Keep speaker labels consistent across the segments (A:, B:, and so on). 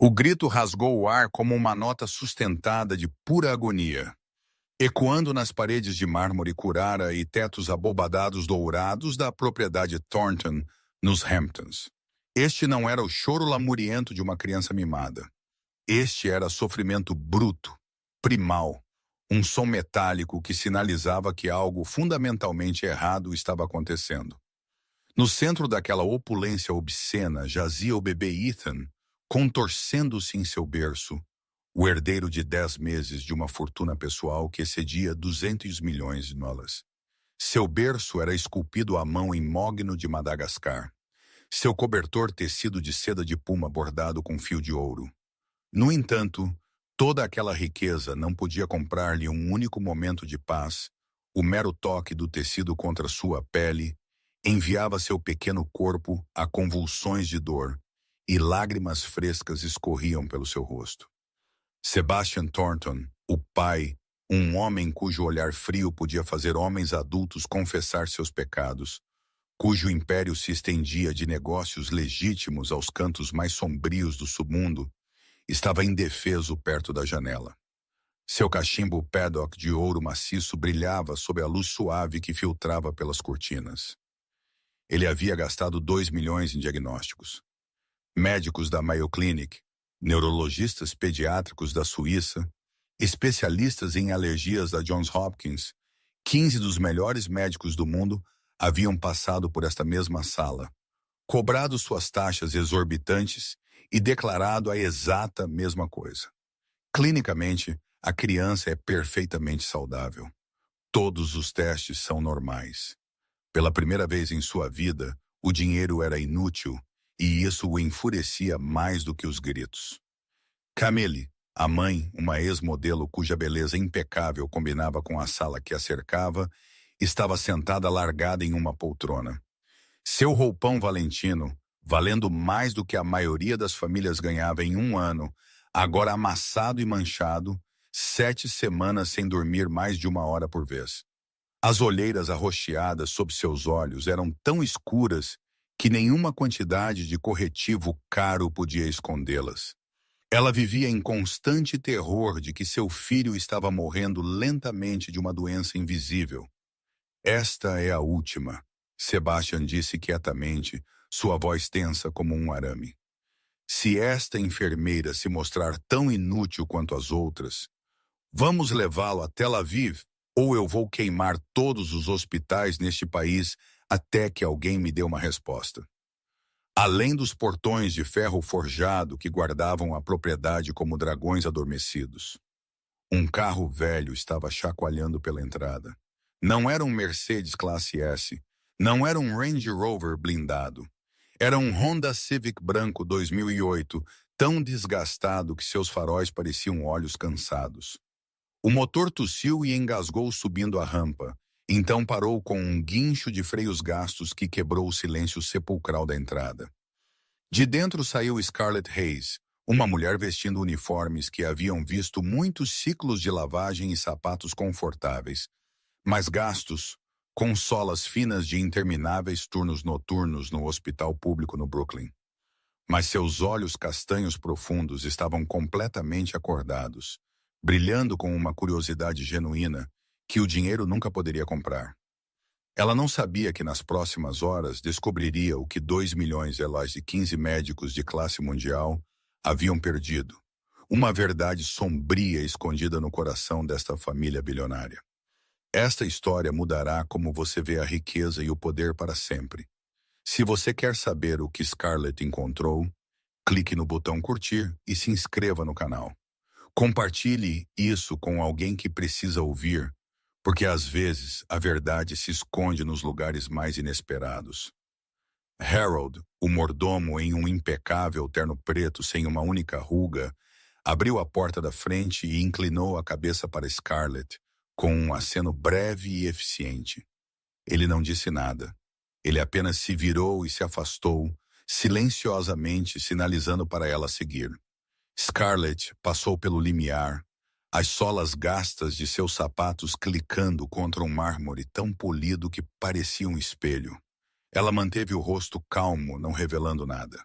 A: O grito rasgou o ar como uma nota sustentada de pura agonia, ecoando nas paredes de mármore Curara e tetos abobadados dourados da propriedade Thornton, nos Hamptons. Este não era o choro lamuriento de uma criança mimada. Este era sofrimento bruto, primal, um som metálico que sinalizava que algo fundamentalmente errado estava acontecendo. No centro daquela opulência obscena jazia o bebê Ethan, contorcendo-se em seu berço, o herdeiro de 10 meses de uma fortuna pessoal que excedia 200 milhões de dólares. Seu berço era esculpido à mão em mogno de Madagascar. Seu cobertor tecido de seda de puma bordado com fio de ouro. No entanto, toda aquela riqueza não podia comprar-lhe um único momento de paz. O mero toque do tecido contra sua pele enviava seu pequeno corpo a convulsões de dor, e lágrimas frescas escorriam pelo seu rosto. Sebastian Thornton, o pai, um homem cujo olhar frio podia fazer homens adultos confessar seus pecados, cujo império se estendia de negócios legítimos aos cantos mais sombrios do submundo, estava indefeso perto da janela. Seu cachimbo paddock de ouro maciço brilhava sob a luz suave que filtrava pelas cortinas. Ele havia gastado 2 milhões em diagnósticos. Médicos da Mayo Clinic, neurologistas pediátricos da Suíça, especialistas em alergias da Johns Hopkins, 15 dos melhores médicos do mundo haviam passado por esta mesma sala, cobrado suas taxas exorbitantes e declarado a exata mesma coisa. Clinicamente, a criança é perfeitamente saudável. Todos os testes são normais. Pela primeira vez em sua vida, o dinheiro era inútil e isso o enfurecia mais do que os gritos. Camille, a mãe, uma ex-modelo cuja beleza impecável combinava com a sala que a cercava, estava sentada largada em uma poltrona. Seu roupão valentino, valendo mais do que a maioria das famílias ganhava em um ano, agora amassado e manchado, 7 semanas sem dormir mais de 1 hora por vez. As olheiras arroxeadas sob seus olhos eram tão escuras que nenhuma quantidade de corretivo caro podia escondê-las. Ela vivia em constante terror de que seu filho estava morrendo lentamente de uma doença invisível. Esta é a última, Sebastian disse quietamente, sua voz tensa como um arame. Se esta enfermeira se mostrar tão inútil quanto as outras, vamos levá-lo a Tel Aviv, ou eu vou queimar todos os hospitais neste país até que alguém me dê uma resposta. Além dos portões de ferro forjado que guardavam a propriedade como dragões adormecidos, um carro velho estava chacoalhando pela entrada. Não era um Mercedes Classe S, não era um Range Rover blindado. Era um Honda Civic branco 2008, tão desgastado que seus faróis pareciam olhos cansados. O motor tossiu e engasgou subindo a rampa, então parou com um guincho de freios gastos que quebrou o silêncio sepulcral da entrada. De dentro saiu Scarlett Hayes, uma mulher vestindo uniformes que haviam visto muitos ciclos de lavagem e sapatos confortáveis, mas gastos, com solas finas de intermináveis turnos noturnos no hospital público no Brooklyn. Mas seus olhos castanhos profundos estavam completamente acordados, brilhando com uma curiosidade genuína que o dinheiro nunca poderia comprar. Ela não sabia que nas próximas horas descobriria o que 2 milhões de 15 médicos de classe mundial haviam perdido, uma verdade sombria escondida no coração desta família bilionária. Esta história mudará como você vê a riqueza e o poder para sempre. Se você quer saber o que Scarlett encontrou, clique no botão curtir e se inscreva no canal. Compartilhe isso com alguém que precisa ouvir, porque às vezes a verdade se esconde nos lugares mais inesperados. Harold, o mordomo em um impecável terno preto sem uma única ruga, abriu a porta da frente e inclinou a cabeça para Scarlett, com um aceno breve e eficiente. Ele não disse nada. Ele apenas se virou e se afastou, silenciosamente sinalizando para ela seguir. Scarlett passou pelo limiar, as solas gastas de seus sapatos clicando contra um mármore tão polido que parecia um espelho. Ela manteve o rosto calmo, não revelando nada.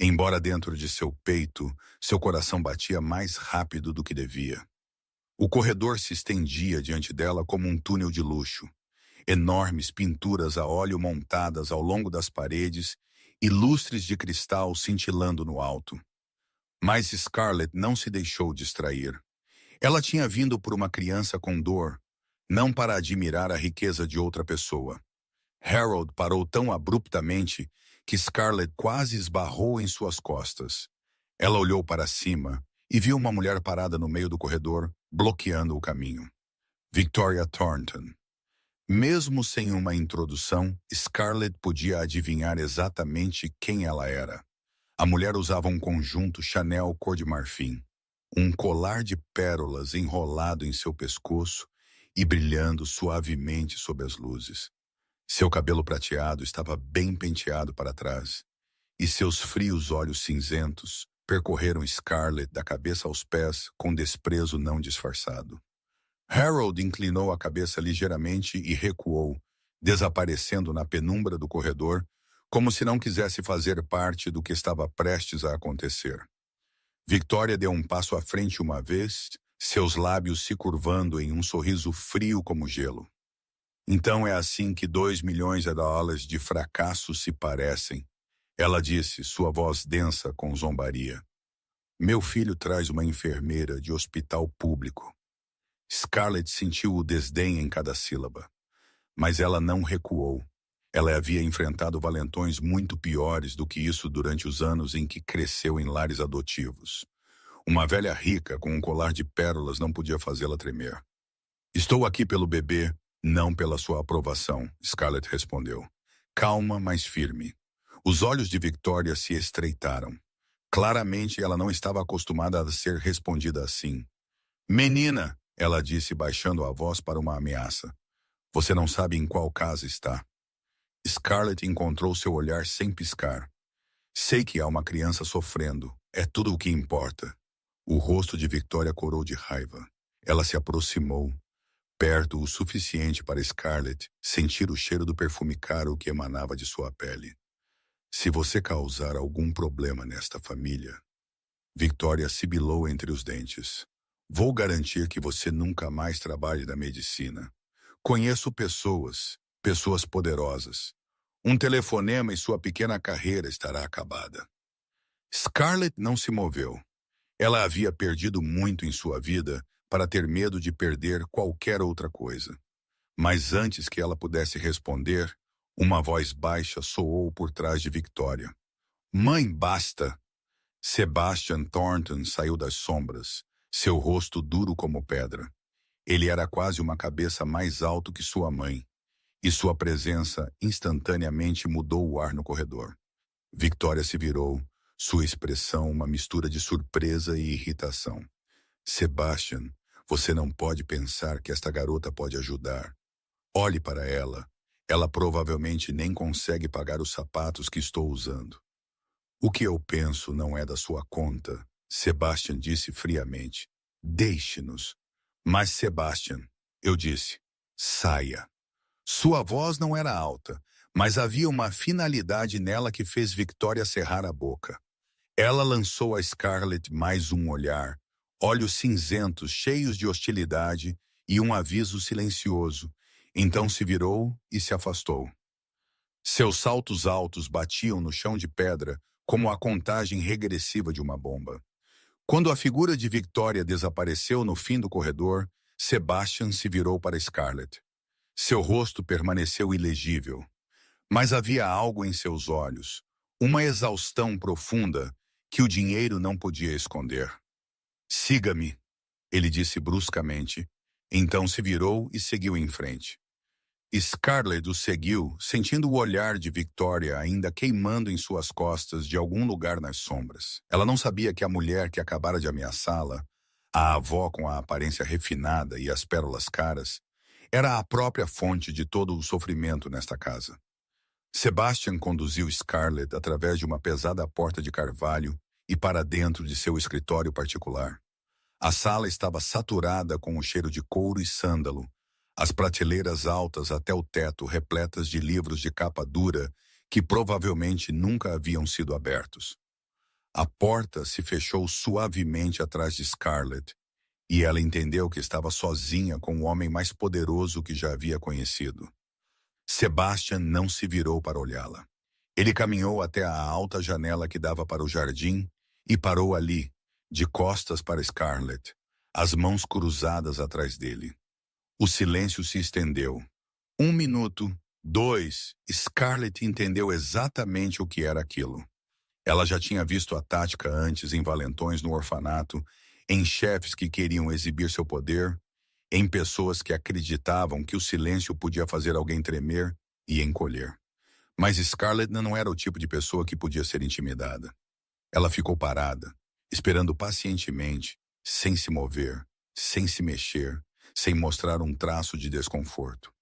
A: embora dentro de seu peito, seu coração batia mais rápido do que devia. O corredor se estendia diante dela como um túnel de luxo. Enormes pinturas a óleo montadas ao longo das paredes e lustres de cristal cintilando no alto. Mas Scarlett não se deixou distrair. Ela tinha vindo por uma criança com dor, não para admirar a riqueza de outra pessoa. Harold parou tão abruptamente que Scarlett quase esbarrou em suas costas. Ela olhou para cima e viu uma mulher parada no meio do corredor, bloqueando o caminho. Victoria Thornton. Mesmo sem uma introdução, Scarlett podia adivinhar exatamente quem ela era. A mulher usava um conjunto Chanel cor de marfim, um colar de pérolas enrolado em seu pescoço e brilhando suavemente sob as luzes. Seu cabelo prateado estava bem penteado para trás, e seus frios olhos cinzentos percorreram Scarlett da cabeça aos pés com desprezo não disfarçado. Harold inclinou a cabeça ligeiramente e recuou, desaparecendo na penumbra do corredor, como se não quisesse fazer parte do que estava prestes a acontecer. Victoria deu um passo à frente uma vez, seus lábios se curvando em um sorriso frio como gelo. Então é assim que 2 milhões de dólares de fracasso se parecem, ela disse, sua voz densa com zombaria. Meu filho traz uma enfermeira de hospital público. Scarlett sentiu o desdém em cada sílaba. Mas ela não recuou. Ela havia enfrentado valentões muito piores do que isso durante os anos em que cresceu em lares adotivos. Uma velha rica com um colar de pérolas não podia fazê-la tremer. Estou aqui pelo bebê, não pela sua aprovação, Scarlett respondeu. Calma, mas firme. Os olhos de Victoria se estreitaram. Claramente ela não estava acostumada a ser respondida assim. Menina! Ela disse baixando a voz para uma ameaça. Você não sabe em qual casa está. Scarlett encontrou seu olhar sem piscar. Sei que há uma criança sofrendo. É tudo o que importa. O rosto de Victoria corou de raiva. Ela se aproximou, perto o suficiente para Scarlett sentir o cheiro do perfume caro que emanava de sua pele. Se você causar algum problema nesta família... Victoria sibilou entre os dentes. Vou garantir que você nunca mais trabalhe na medicina. Conheço pessoas poderosas. Um telefonema e sua pequena carreira estará acabada. Scarlett não se moveu. Ela havia perdido muito em sua vida para ter medo de perder qualquer outra coisa. Mas antes que ela pudesse responder, uma voz baixa soou por trás de Victoria. Mãe, basta! Sebastian Thornton saiu das sombras, seu rosto duro como pedra. Ele era quase uma cabeça mais alto que sua mãe, e sua presença instantaneamente mudou o ar no corredor. Victoria se virou, sua expressão uma mistura de surpresa e irritação. Sebastian, você não pode pensar que esta garota pode ajudar. Olhe para ela. Ela provavelmente nem consegue pagar os sapatos que estou usando. O que eu penso não é da sua conta, Sebastian disse friamente. Deixe-nos. Mas Sebastian, eu disse, saia. Sua voz não era alta, mas havia uma finalidade nela que fez Victoria cerrar a boca. Ela lançou a Scarlett mais um olhar, olhos cinzentos cheios de hostilidade e um aviso silencioso. Então se virou e se afastou. Seus saltos altos batiam no chão de pedra como a contagem regressiva de uma bomba. Quando a figura de Victoria desapareceu no fim do corredor, Sebastian se virou para Scarlett. Seu rosto permaneceu ilegível, mas havia algo em seus olhos, uma exaustão profunda que o dinheiro não podia esconder. Siga-me, ele disse bruscamente, então se virou e seguiu em frente. Scarlett o seguiu, sentindo o olhar de Victoria ainda queimando em suas costas de algum lugar nas sombras. Ela não sabia que a mulher que acabara de ameaçá-la, a avó com a aparência refinada e as pérolas caras, era a própria fonte de todo o sofrimento nesta casa. Sebastian conduziu Scarlett através de uma pesada porta de carvalho e para dentro de seu escritório particular. A sala estava saturada com o cheiro de couro e sândalo, as prateleiras altas até o teto repletas de livros de capa dura que provavelmente nunca haviam sido abertos. A porta se fechou suavemente atrás de Scarlett, e ela entendeu que estava sozinha com o homem mais poderoso que já havia conhecido. Sebastian não se virou para olhá-la. Ele caminhou até a alta janela que dava para o jardim e parou ali, de costas para Scarlett, as mãos cruzadas atrás dele. O silêncio se estendeu. 1 minuto, 2, Scarlett entendeu exatamente o que era aquilo. Ela já tinha visto a tática antes em valentões no orfanato, em chefes que queriam exibir seu poder, em pessoas que acreditavam que o silêncio podia fazer alguém tremer e encolher. Mas Scarlett não era o tipo de pessoa que podia ser intimidada. Ela ficou parada, esperando pacientemente, sem se mover, sem se mexer, sem mostrar um traço de desconforto.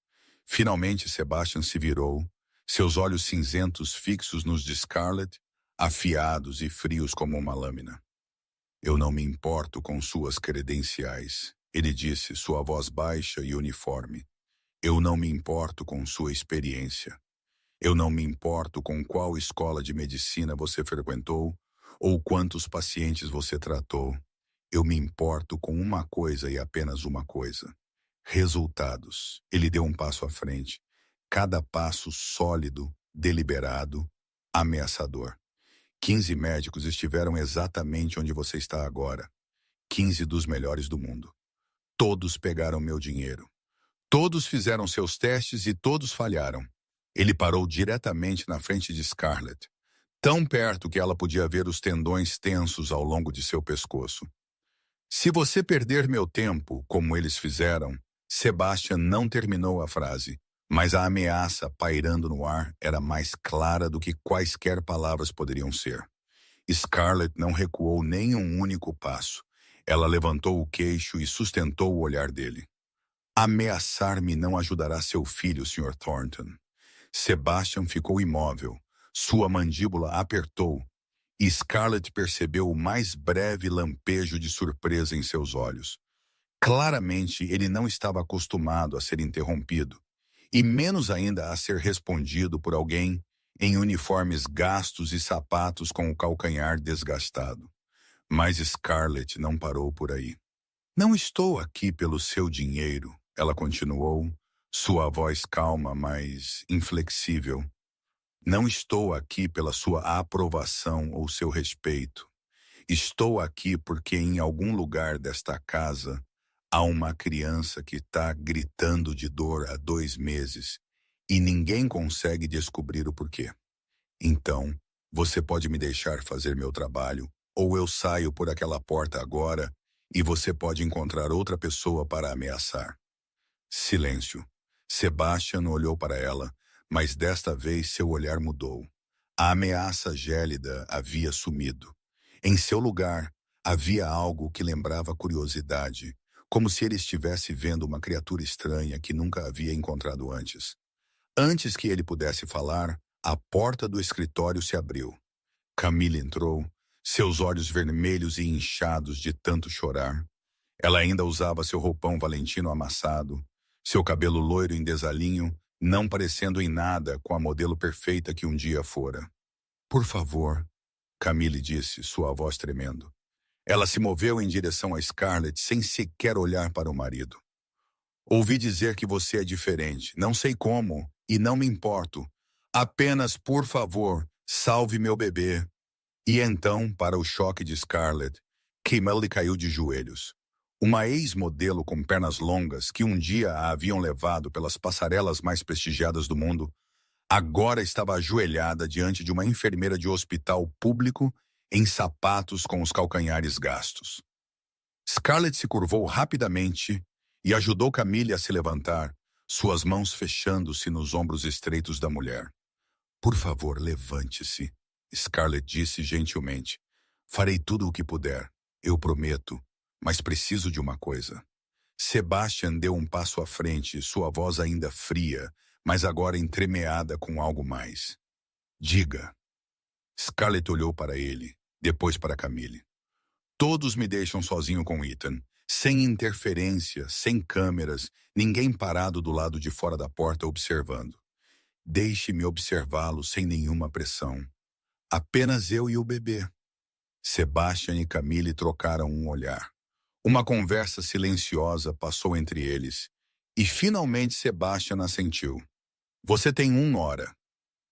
A: Finalmente Sebastian se virou, seus olhos cinzentos fixos nos de Scarlett, afiados e frios como uma lâmina. "Eu não me importo com suas credenciais", ele disse, sua voz baixa e uniforme. "Eu não me importo com sua experiência. Eu não me importo com qual escola de medicina você frequentou ou quantos pacientes você tratou. Eu me importo com uma coisa e apenas uma coisa: resultados." Ele deu um passo à frente, cada passo sólido, deliberado, ameaçador. 15 médicos estiveram exatamente onde você está agora. 15 dos melhores do mundo. Todos pegaram meu dinheiro. Todos fizeram seus testes e todos falharam. Ele parou diretamente na frente de Scarlett, tão perto que ela podia ver os tendões tensos ao longo de seu pescoço. "Se você perder meu tempo, como eles fizeram..." Sebastian não terminou a frase, mas a ameaça pairando no ar era mais clara do que quaisquer palavras poderiam ser. Scarlett não recuou nem um único passo. Ela levantou o queixo e sustentou o olhar dele. "Ameaçar-me não ajudará seu filho, Sr. Thornton." Sebastian ficou imóvel. Sua mandíbula apertou, e Scarlett percebeu o mais breve lampejo de surpresa em seus olhos. Claramente, ele não estava acostumado a ser interrompido, e menos ainda a ser respondido por alguém em uniformes gastos e sapatos com o calcanhar desgastado. Mas Scarlett não parou por aí. "Não estou aqui pelo seu dinheiro", ela continuou, sua voz calma, mas inflexível. "Não estou aqui pela sua aprovação ou seu respeito. Estou aqui porque em algum lugar desta casa há uma criança que está gritando de dor há 2 meses e ninguém consegue descobrir o porquê. Então, você pode me deixar fazer meu trabalho, ou eu saio por aquela porta agora e você pode encontrar outra pessoa para ameaçar." Silêncio. Sebastian olhou para ela, mas desta vez seu olhar mudou. A ameaça gélida havia sumido. Em seu lugar, havia algo que lembrava curiosidade, como se ele estivesse vendo uma criatura estranha que nunca havia encontrado antes. Antes que ele pudesse falar, a porta do escritório se abriu. Camille entrou, seus olhos vermelhos e inchados de tanto chorar. Ela ainda usava seu roupão valentino amassado, seu cabelo loiro em desalinho, não parecendo em nada com a modelo perfeita que um dia fora. "Por favor", Camille disse, sua voz tremendo. Ela se moveu em direção a Scarlett sem sequer olhar para o marido. "Ouvi dizer que você é diferente, não sei como, e não me importo. Apenas, por favor, salve meu bebê." E então, para o choque de Scarlett, Camille caiu de joelhos. Uma ex-modelo com pernas longas que um dia a haviam levado pelas passarelas mais prestigiadas do mundo, agora estava ajoelhada diante de uma enfermeira de hospital público em sapatos com os calcanhares gastos. Scarlett se curvou rapidamente e ajudou Camille a se levantar, suas mãos fechando-se nos ombros estreitos da mulher. "Por favor, levante-se", Scarlett disse gentilmente. "Farei tudo o que puder, eu prometo, mas preciso de uma coisa." Sebastian deu um passo à frente, sua voz ainda fria, mas agora entremeada com algo mais. "Diga." Scarlett olhou para ele, depois para Camille. "Todos me deixam sozinho com Ethan, sem interferência, sem câmeras, ninguém parado do lado de fora da porta observando. Deixe-me observá-lo sem nenhuma pressão. Apenas eu e o bebê." Sebastian e Camille trocaram um olhar. Uma conversa silenciosa passou entre eles, e finalmente Sebastian assentiu. Você tem 1 hora.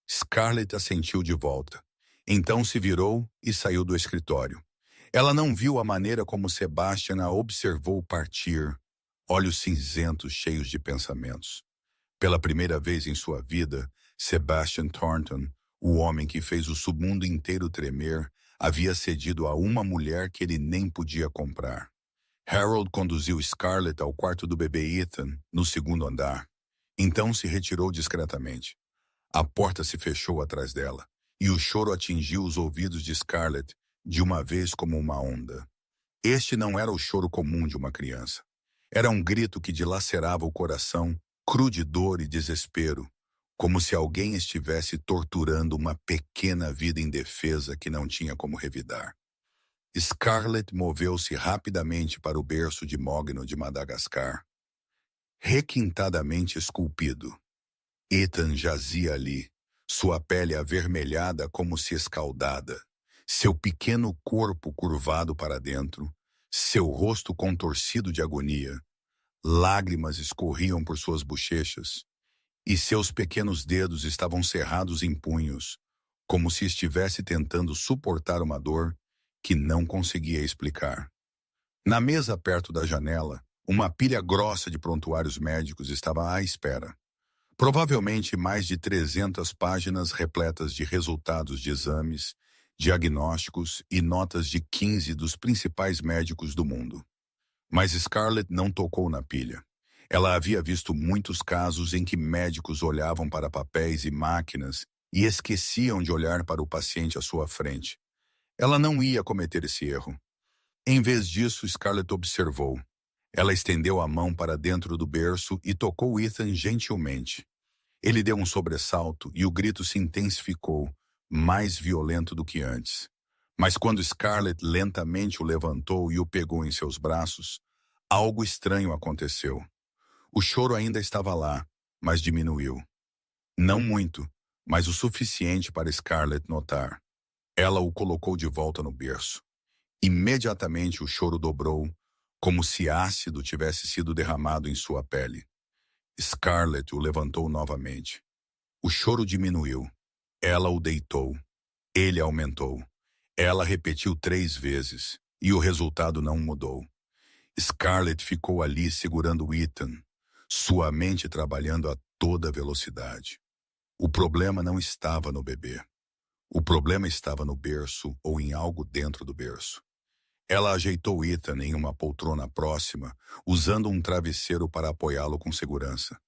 A: Scarlett assentiu de volta. Então se virou e saiu do escritório. Ela não viu a maneira como Sebastian a observou partir, olhos cinzentos cheios de pensamentos. Pela primeira vez em sua vida, Sebastian Thornton, o homem que fez o submundo inteiro tremer, havia cedido a uma mulher que ele nem podia comprar. Harold conduziu Scarlett ao quarto do bebê Ethan, no segundo andar. Então se retirou discretamente. A porta se fechou atrás dela, e o choro atingiu os ouvidos de Scarlett de uma vez como uma onda. Este não era o choro comum de uma criança. Era um grito que dilacerava o coração, cru de dor e desespero, como se alguém estivesse torturando uma pequena vida indefesa que não tinha como revidar. Scarlett moveu-se rapidamente para o berço de mogno de Madagascar, requintadamente esculpido. Ethan jazia ali, sua pele avermelhada como se escaldada, seu pequeno corpo curvado para dentro, seu rosto contorcido de agonia. Lágrimas escorriam por suas bochechas, e seus pequenos dedos estavam cerrados em punhos, como se estivesse tentando suportar uma dor que não conseguia explicar. Na mesa perto da janela, uma pilha grossa de prontuários médicos estava à espera. Provavelmente mais de 300 páginas repletas de resultados de exames, diagnósticos e notas de 15 dos principais médicos do mundo. Mas Scarlett não tocou na pilha. Ela havia visto muitos casos em que médicos olhavam para papéis e máquinas e esqueciam de olhar para o paciente à sua frente. Ela não ia cometer esse erro. Em vez disso, Scarlett observou. Ela estendeu a mão para dentro do berço e tocou Ethan gentilmente. Ele deu um sobressalto e o grito se intensificou, mais violento do que antes. Mas quando Scarlett lentamente o levantou e o pegou em seus braços, algo estranho aconteceu. O choro ainda estava lá, mas diminuiu. Não muito, mas o suficiente para Scarlett notar. Ela o colocou de volta no berço. Imediatamente o choro dobrou, como se ácido tivesse sido derramado em sua pele. Scarlett o levantou novamente. O choro diminuiu. Ela o deitou. Ele aumentou. Ela repetiu 3 vezes, e o resultado não mudou. Scarlett ficou ali segurando Ethan, sua mente trabalhando a toda velocidade. O problema não estava no bebê. O problema estava no berço ou em algo dentro do berço. Ela ajeitou Ethan em uma poltrona próxima, usando um travesseiro para apoiá-lo com segurança.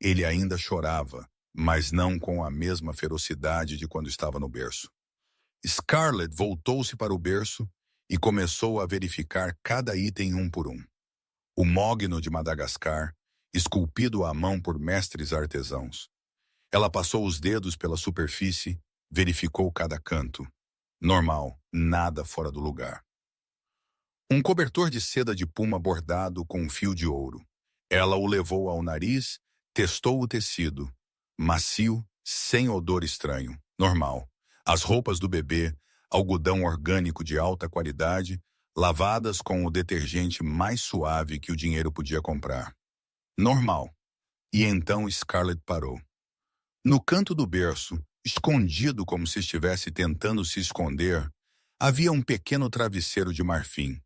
A: Ele ainda chorava, mas não com a mesma ferocidade de quando estava no berço. Scarlett voltou-se para o berço e começou a verificar cada item um por um. O mogno de Madagascar, esculpido à mão por mestres artesãos. Ela passou os dedos pela superfície, verificou cada canto. Normal, nada fora do lugar. Um cobertor de seda de puma bordado com um fio de ouro. Ela o levou ao nariz, testou o tecido. Macio, sem odor estranho. Normal. As roupas do bebê, algodão orgânico de alta qualidade, lavadas com o detergente mais suave que o dinheiro podia comprar. Normal. E então Scarlett parou. No canto do berço, escondido como se estivesse tentando se esconder, havia um pequeno travesseiro de marfim.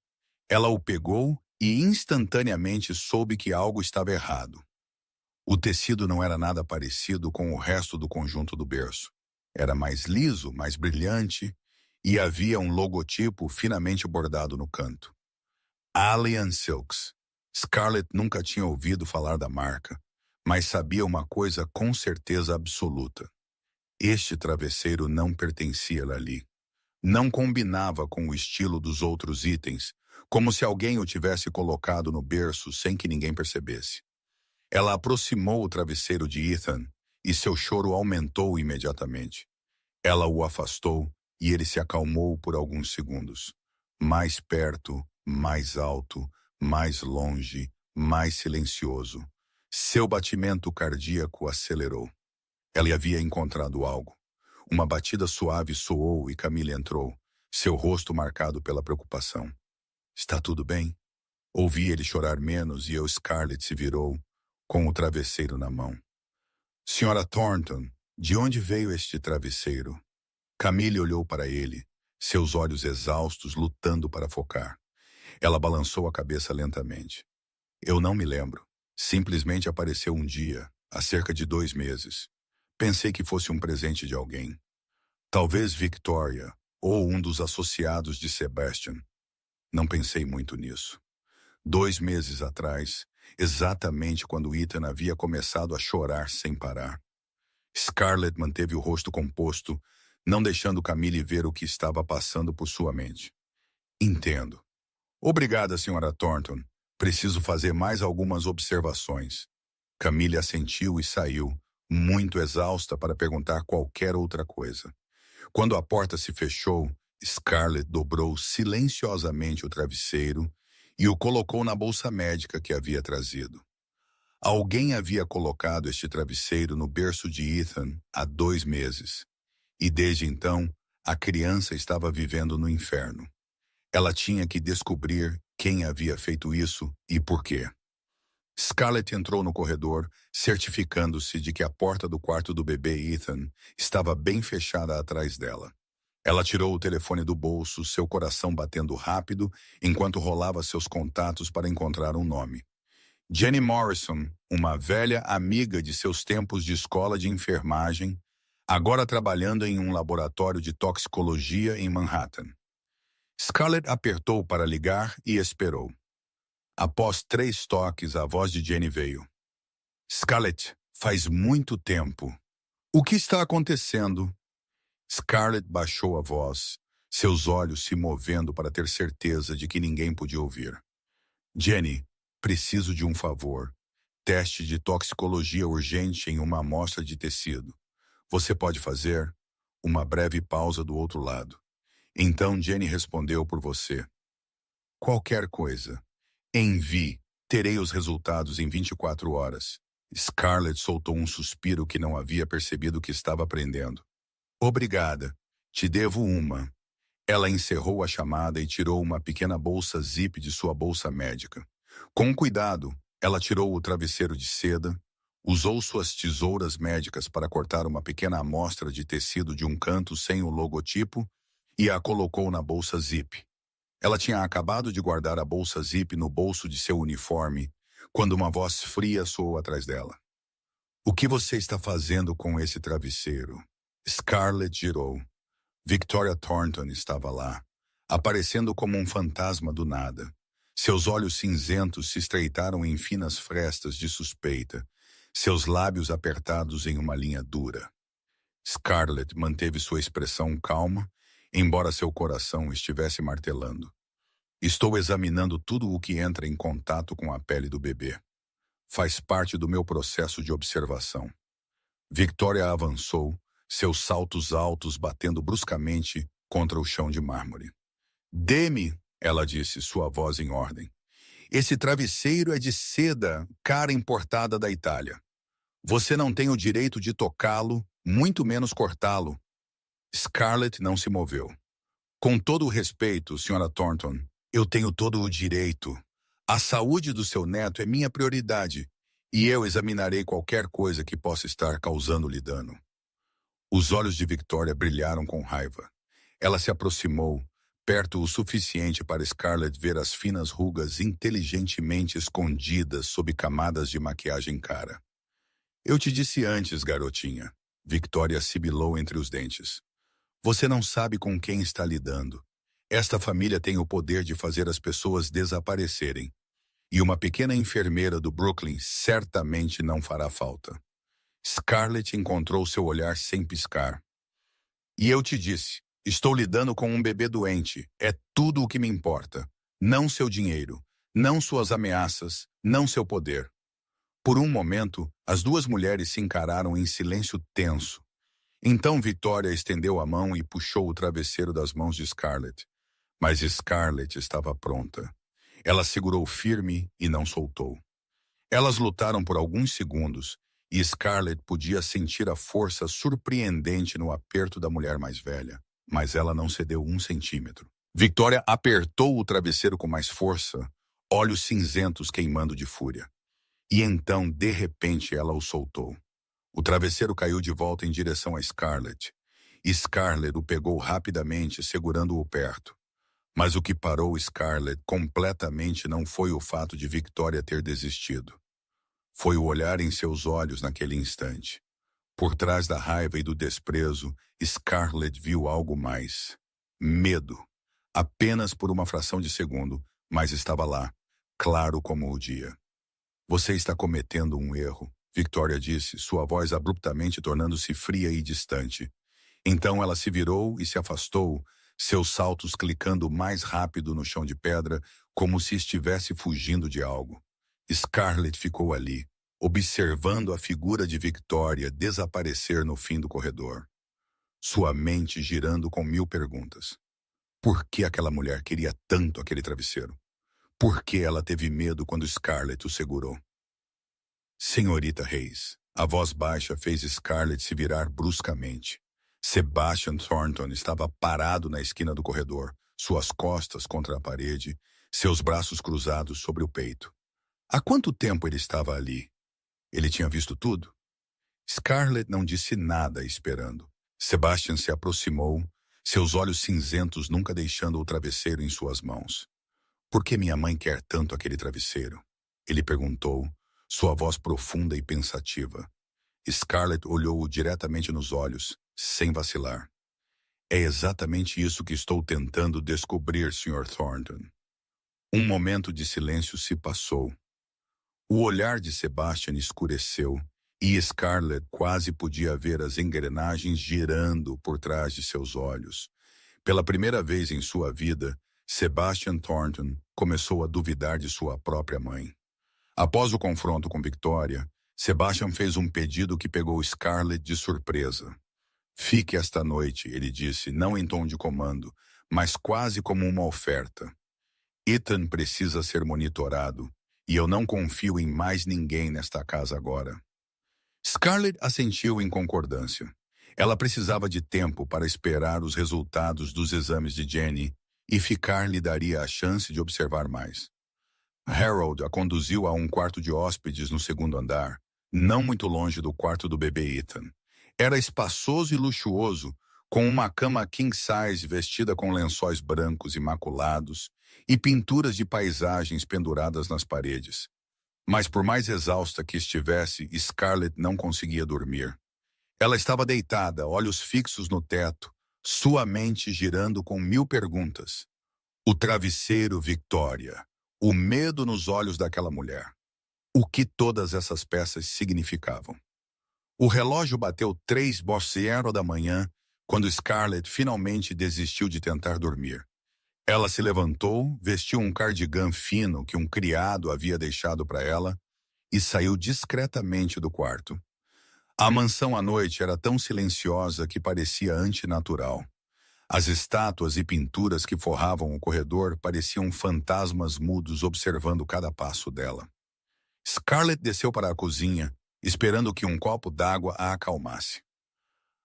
A: Ela o pegou e instantaneamente soube que algo estava errado. O tecido não era nada parecido com o resto do conjunto do berço. Era mais liso, mais brilhante, e havia um logotipo finamente bordado no canto. Alien Silks. Scarlett nunca tinha ouvido falar da marca, mas sabia uma coisa com certeza absoluta. Este travesseiro não pertencia ali. Não combinava com o estilo dos outros itens, como se alguém o tivesse colocado no berço sem que ninguém percebesse. Ela aproximou o travesseiro de Ethan e seu choro aumentou imediatamente. Ela o afastou e ele se acalmou por alguns segundos. Mais perto, mais alto, mais longe, mais silencioso. Seu batimento cardíaco acelerou. Ela havia encontrado algo. Uma batida suave soou e Camille entrou, seu rosto marcado pela preocupação. Está tudo bem? Ouvi ele chorar menos e Scarlett se virou, com o travesseiro na mão. Senhora Thornton, de onde veio este travesseiro? Camille olhou para ele, seus olhos exaustos lutando para focar. Ela balançou a cabeça lentamente. Eu não me lembro. Simplesmente apareceu um dia, há cerca de 2 meses. Pensei que fosse um presente de alguém. Talvez Victoria, ou um dos associados de Sebastian. Não pensei muito nisso. 2 meses atrás, exatamente quando Ethan havia começado a chorar sem parar. Scarlett manteve o rosto composto, não deixando Camille ver o que estava passando por sua mente. Entendo. Obrigada, Sra. Thornton. Preciso fazer mais algumas observações. Camille assentiu e saiu, muito exausta para perguntar qualquer outra coisa. Quando a porta se fechou, Scarlett dobrou silenciosamente o travesseiro e o colocou na bolsa médica que havia trazido. Alguém havia colocado este travesseiro no berço de Ethan há 2 meses, e desde então a criança estava vivendo no inferno. Ela tinha que descobrir quem havia feito isso e por quê. Scarlett entrou no corredor, certificando-se de que a porta do quarto do bebê Ethan estava bem fechada atrás dela. Ela tirou o telefone do bolso, seu coração batendo rápido, enquanto rolava seus contatos para encontrar um nome. Jenny Morrison, uma velha amiga de seus tempos de escola de enfermagem, agora trabalhando em um laboratório de toxicologia em Manhattan. Scarlett apertou para ligar e esperou. Após 3 toques, a voz de Jenny veio. Scarlett, faz muito tempo. O que está acontecendo? Scarlett baixou a voz, seus olhos se movendo para ter certeza de que ninguém podia ouvir. Jenny, preciso de um favor. Teste de toxicologia urgente em uma amostra de tecido. Você pode fazer? Uma breve pausa do outro lado. Então Jenny respondeu por você. Qualquer coisa. Envie. Terei os resultados em 24 horas. Scarlett soltou um suspiro que não havia percebido que estava aprendendo. Obrigada. Te devo uma. Ela encerrou a chamada e tirou uma pequena bolsa zip de sua bolsa médica. Com cuidado, ela tirou o travesseiro de seda, usou suas tesouras médicas para cortar uma pequena amostra de tecido de um canto sem o logotipo e a colocou na bolsa zip. Ela tinha acabado de guardar a bolsa zip no bolso de seu uniforme, quando uma voz fria soou atrás dela. O que você está fazendo com esse travesseiro? Scarlett girou. Victoria Thornton estava lá, aparecendo como um fantasma do nada. Seus olhos cinzentos se estreitaram em finas frestas de suspeita, seus lábios apertados em uma linha dura. Scarlett manteve sua expressão calma, embora seu coração estivesse martelando. Estou examinando tudo o que entra em contato com a pele do bebê. Faz parte do meu processo de observação. Victoria avançou, seus saltos altos batendo bruscamente contra o chão de mármore. Dê-me, ela disse, sua voz em ordem. Esse travesseiro é de seda, cara importada da Itália. Você não tem o direito de tocá-lo, muito menos cortá-lo. Scarlett não se moveu. Com todo o respeito, Sra. Thornton, eu tenho todo o direito. A saúde do seu neto é minha prioridade, e eu examinarei qualquer coisa que possa estar causando-lhe dano. Os olhos de Victoria brilharam com raiva. Ela se aproximou, perto o suficiente para Scarlett ver as finas rugas inteligentemente escondidas sob camadas de maquiagem cara. Eu te disse antes, garotinha. Victoria sibilou entre os dentes. Você não sabe com quem está lidando. Esta família tem o poder de fazer as pessoas desaparecerem. E uma pequena enfermeira do Brooklyn certamente não fará falta. Scarlett encontrou seu olhar sem piscar. E eu te disse, estou lidando com um bebê doente. É tudo o que me importa. Não seu dinheiro, não suas ameaças, não seu poder. Por um momento, as 2 mulheres se encararam em silêncio tenso. Então Victoria estendeu a mão e puxou o travesseiro das mãos de Scarlett. Mas Scarlett estava pronta. Ela segurou firme e não soltou. Elas lutaram por alguns segundos, e Scarlett podia sentir a força surpreendente no aperto da mulher mais velha. mas ela não cedeu 1 centímetro. Victoria apertou o travesseiro com mais força, olhos cinzentos queimando de fúria. E então, de repente, ela o soltou. O travesseiro caiu de volta em direção a Scarlett. Scarlett o pegou rapidamente, segurando-o perto. Mas o que parou Scarlett completamente não foi o fato de Victoria ter desistido. Foi o olhar em seus olhos naquele instante. Por trás da raiva e do desprezo, Scarlett viu algo mais. Medo. Apenas por uma fração de segundo, mas estava lá, claro como o dia. Você está cometendo um erro, Victoria disse, sua voz abruptamente tornando-se fria e distante. Então ela se virou e se afastou, seus saltos clicando mais rápido no chão de pedra, como se estivesse fugindo de algo. Scarlett ficou ali, observando a figura de Victoria desaparecer no fim do corredor. Sua mente girando com 1000 perguntas. Por que aquela mulher queria tanto aquele travesseiro? Por que ela teve medo quando Scarlett o segurou? Senhorita Hayes, a voz baixa fez Scarlett se virar bruscamente. Sebastian Thornton estava parado na esquina do corredor, suas costas contra a parede, seus braços cruzados sobre o peito. Há quanto tempo ele estava ali? Ele tinha visto tudo? Scarlett não disse nada esperando. Sebastian se aproximou, seus olhos cinzentos nunca deixando o travesseiro em suas mãos. Por que minha mãe quer tanto aquele travesseiro? Ele perguntou, sua voz profunda e pensativa. Scarlett olhou-o diretamente nos olhos, sem vacilar. É exatamente isso que estou tentando descobrir, Sr. Thornton. Um momento de silêncio se passou. O olhar de Sebastian escureceu e Scarlett quase podia ver as engrenagens girando por trás de seus olhos. Pela primeira vez em sua vida, Sebastian Thornton começou a duvidar de sua própria mãe. Após o confronto com Victoria, Sebastian fez um pedido que pegou Scarlett de surpresa. Fique esta noite, ele disse, não em tom de comando, mas quase como uma oferta. Ethan precisa ser monitorado, e eu não confio em mais ninguém nesta casa agora. Scarlett assentiu em concordância. Ela precisava de tempo para esperar os resultados dos exames de Jenny e ficar lhe daria a chance de observar mais. Harold a conduziu a um quarto de hóspedes no segundo andar, não muito longe do quarto do bebê Ethan. Era espaçoso e luxuoso, com uma cama king-size vestida com lençóis brancos imaculados e pinturas de paisagens penduradas nas paredes. Mas por mais exausta que estivesse, Scarlett não conseguia dormir. Ela estava deitada, olhos fixos no teto, sua mente girando com 1000 perguntas. O travesseiro Victoria, o medo nos olhos daquela mulher. O que todas essas peças significavam? O relógio bateu 3:00 da manhã, quando Scarlett finalmente desistiu de tentar dormir. Ela se levantou, vestiu um cardigã fino que um criado havia deixado para ela e saiu discretamente do quarto. A mansão à noite era tão silenciosa que parecia antinatural. As estátuas e pinturas que forravam o corredor pareciam fantasmas mudos observando cada passo dela. Scarlett desceu para a cozinha, esperando que um copo d'água a acalmasse.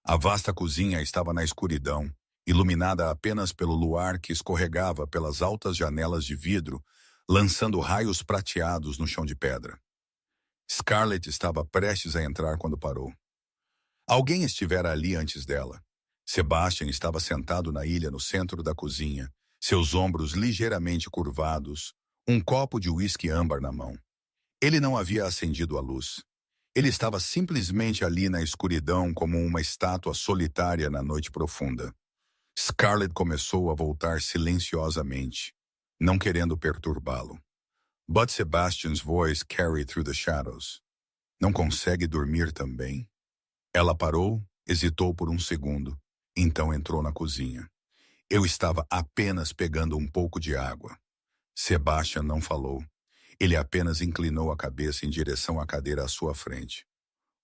A: A vasta cozinha estava na escuridão, iluminada apenas pelo luar que escorregava pelas altas janelas de vidro, lançando raios prateados no chão de pedra. Scarlett estava prestes a entrar quando parou. Alguém estivera ali antes dela. Sebastian estava sentado na ilha no centro da cozinha, seus ombros ligeiramente curvados, um copo de uísque âmbar na mão. Ele não havia acendido a luz. Ele estava simplesmente ali na escuridão como uma estátua solitária na noite profunda. Scarlett começou a voltar silenciosamente, não querendo perturbá-lo. But Sebastian's voice carried through the shadows. Não consegue dormir também? Ela parou, hesitou por um segundo, então entrou na cozinha. Eu estava apenas pegando um pouco de água. Sebastian não falou. Ele apenas inclinou a cabeça em direção à cadeira à sua frente.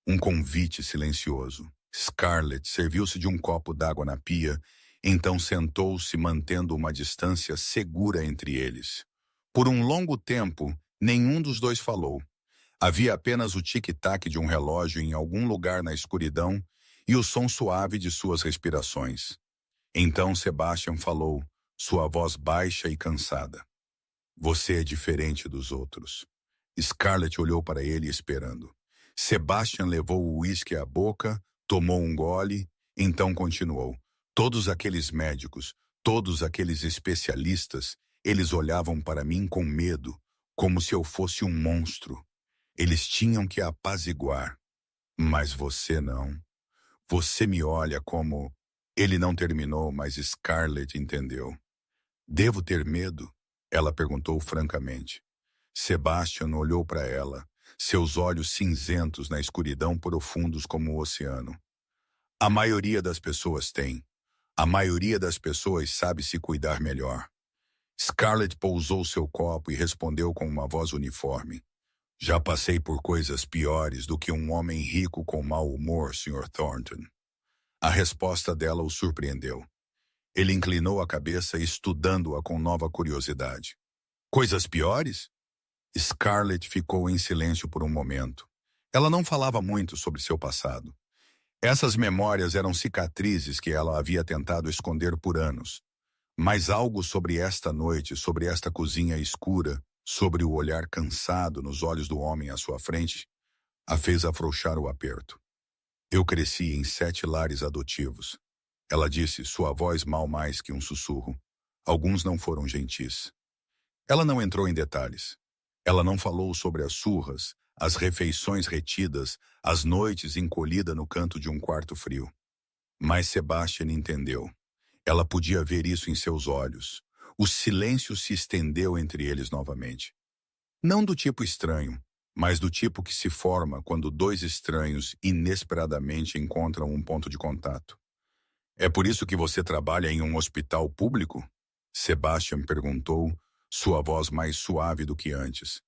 A: Um convite silencioso. Scarlett serviu-se de um copo d'água na pia, então sentou-se mantendo uma distância segura entre eles. Por um longo tempo, nenhum dos dois falou. Havia apenas o tic-tac de um relógio em algum lugar na escuridão e o som suave de suas respirações. Então Sebastian falou, sua voz baixa e cansada. Você é diferente dos outros. Scarlett olhou para ele esperando. Sebastian levou o uísque à boca, tomou um gole, então continuou. Todos aqueles médicos, todos aqueles especialistas, eles olhavam para mim com medo, como se eu fosse um monstro. Eles tinham que apaziguar. Mas você não. Você me olha como... Ele não terminou, mas Scarlett entendeu. Devo ter medo? Ela perguntou francamente. Sebastian olhou para ela, seus olhos cinzentos na escuridão profundos como o oceano. A maioria das pessoas tem. A maioria das pessoas sabe se cuidar melhor. Scarlett pousou seu copo e respondeu com uma voz uniforme. Já passei por coisas piores do que um homem rico com mau humor, Sr. Thornton. A resposta dela o surpreendeu. Ele inclinou a cabeça, estudando-a com nova curiosidade. Coisas piores? Scarlett ficou em silêncio por um momento. Ela não falava muito sobre seu passado. Essas memórias eram cicatrizes que ela havia tentado esconder por anos. Mas algo sobre esta noite, sobre esta cozinha escura, sobre o olhar cansado nos olhos do homem à sua frente, a fez afrouxar o aperto. Eu cresci em 7 lares adotivos. Ela disse, sua voz mal mais que um sussurro. Alguns não foram gentis. Ela não entrou em detalhes. Ela não falou sobre as surras, as refeições retidas, as noites encolhida no canto de um quarto frio. Mas Sebastian entendeu. Ela podia ver isso em seus olhos. O silêncio se estendeu entre eles novamente. Não do tipo estranho, mas do tipo que se forma quando 2 estranhos inesperadamente encontram um ponto de contato. É por isso que você trabalha em um hospital público? Sebastian perguntou, sua voz mais suave do que antes.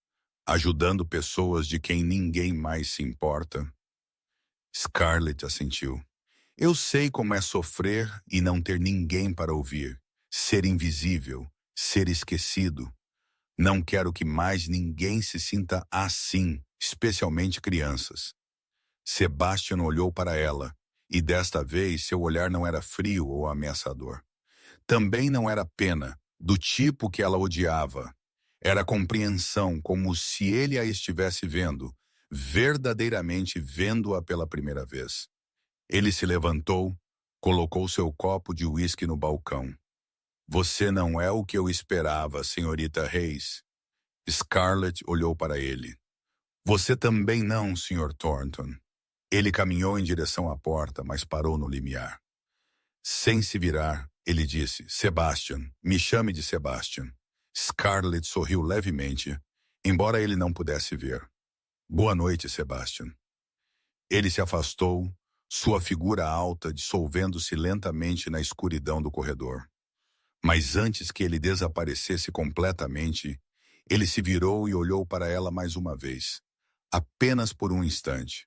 A: Ajudando pessoas de quem ninguém mais se importa? Scarlett assentiu. Eu sei como é sofrer e não ter ninguém para ouvir, ser invisível, ser esquecido. Não quero que mais ninguém se sinta assim, especialmente crianças. Sebastian olhou para ela, e desta vez seu olhar não era frio ou ameaçador. Também não era pena, do tipo que ela odiava. Era compreensão, como se ele a estivesse vendo, verdadeiramente vendo-a pela primeira vez. Ele se levantou, colocou seu copo de uísque no balcão. Você não é o que eu esperava, senhorita Hayes. Scarlett olhou para ele. Você também não, Sr. Thornton. Ele caminhou em direção à porta, mas parou no limiar. Sem se virar, ele disse, Sebastian, me chame de Sebastian. Scarlett sorriu levemente, embora ele não pudesse ver. Boa noite, Sebastian. Ele se afastou, sua figura alta dissolvendo-se lentamente na escuridão do corredor. Mas antes que ele desaparecesse completamente, ele se virou e olhou para ela mais uma vez. Apenas por um instante.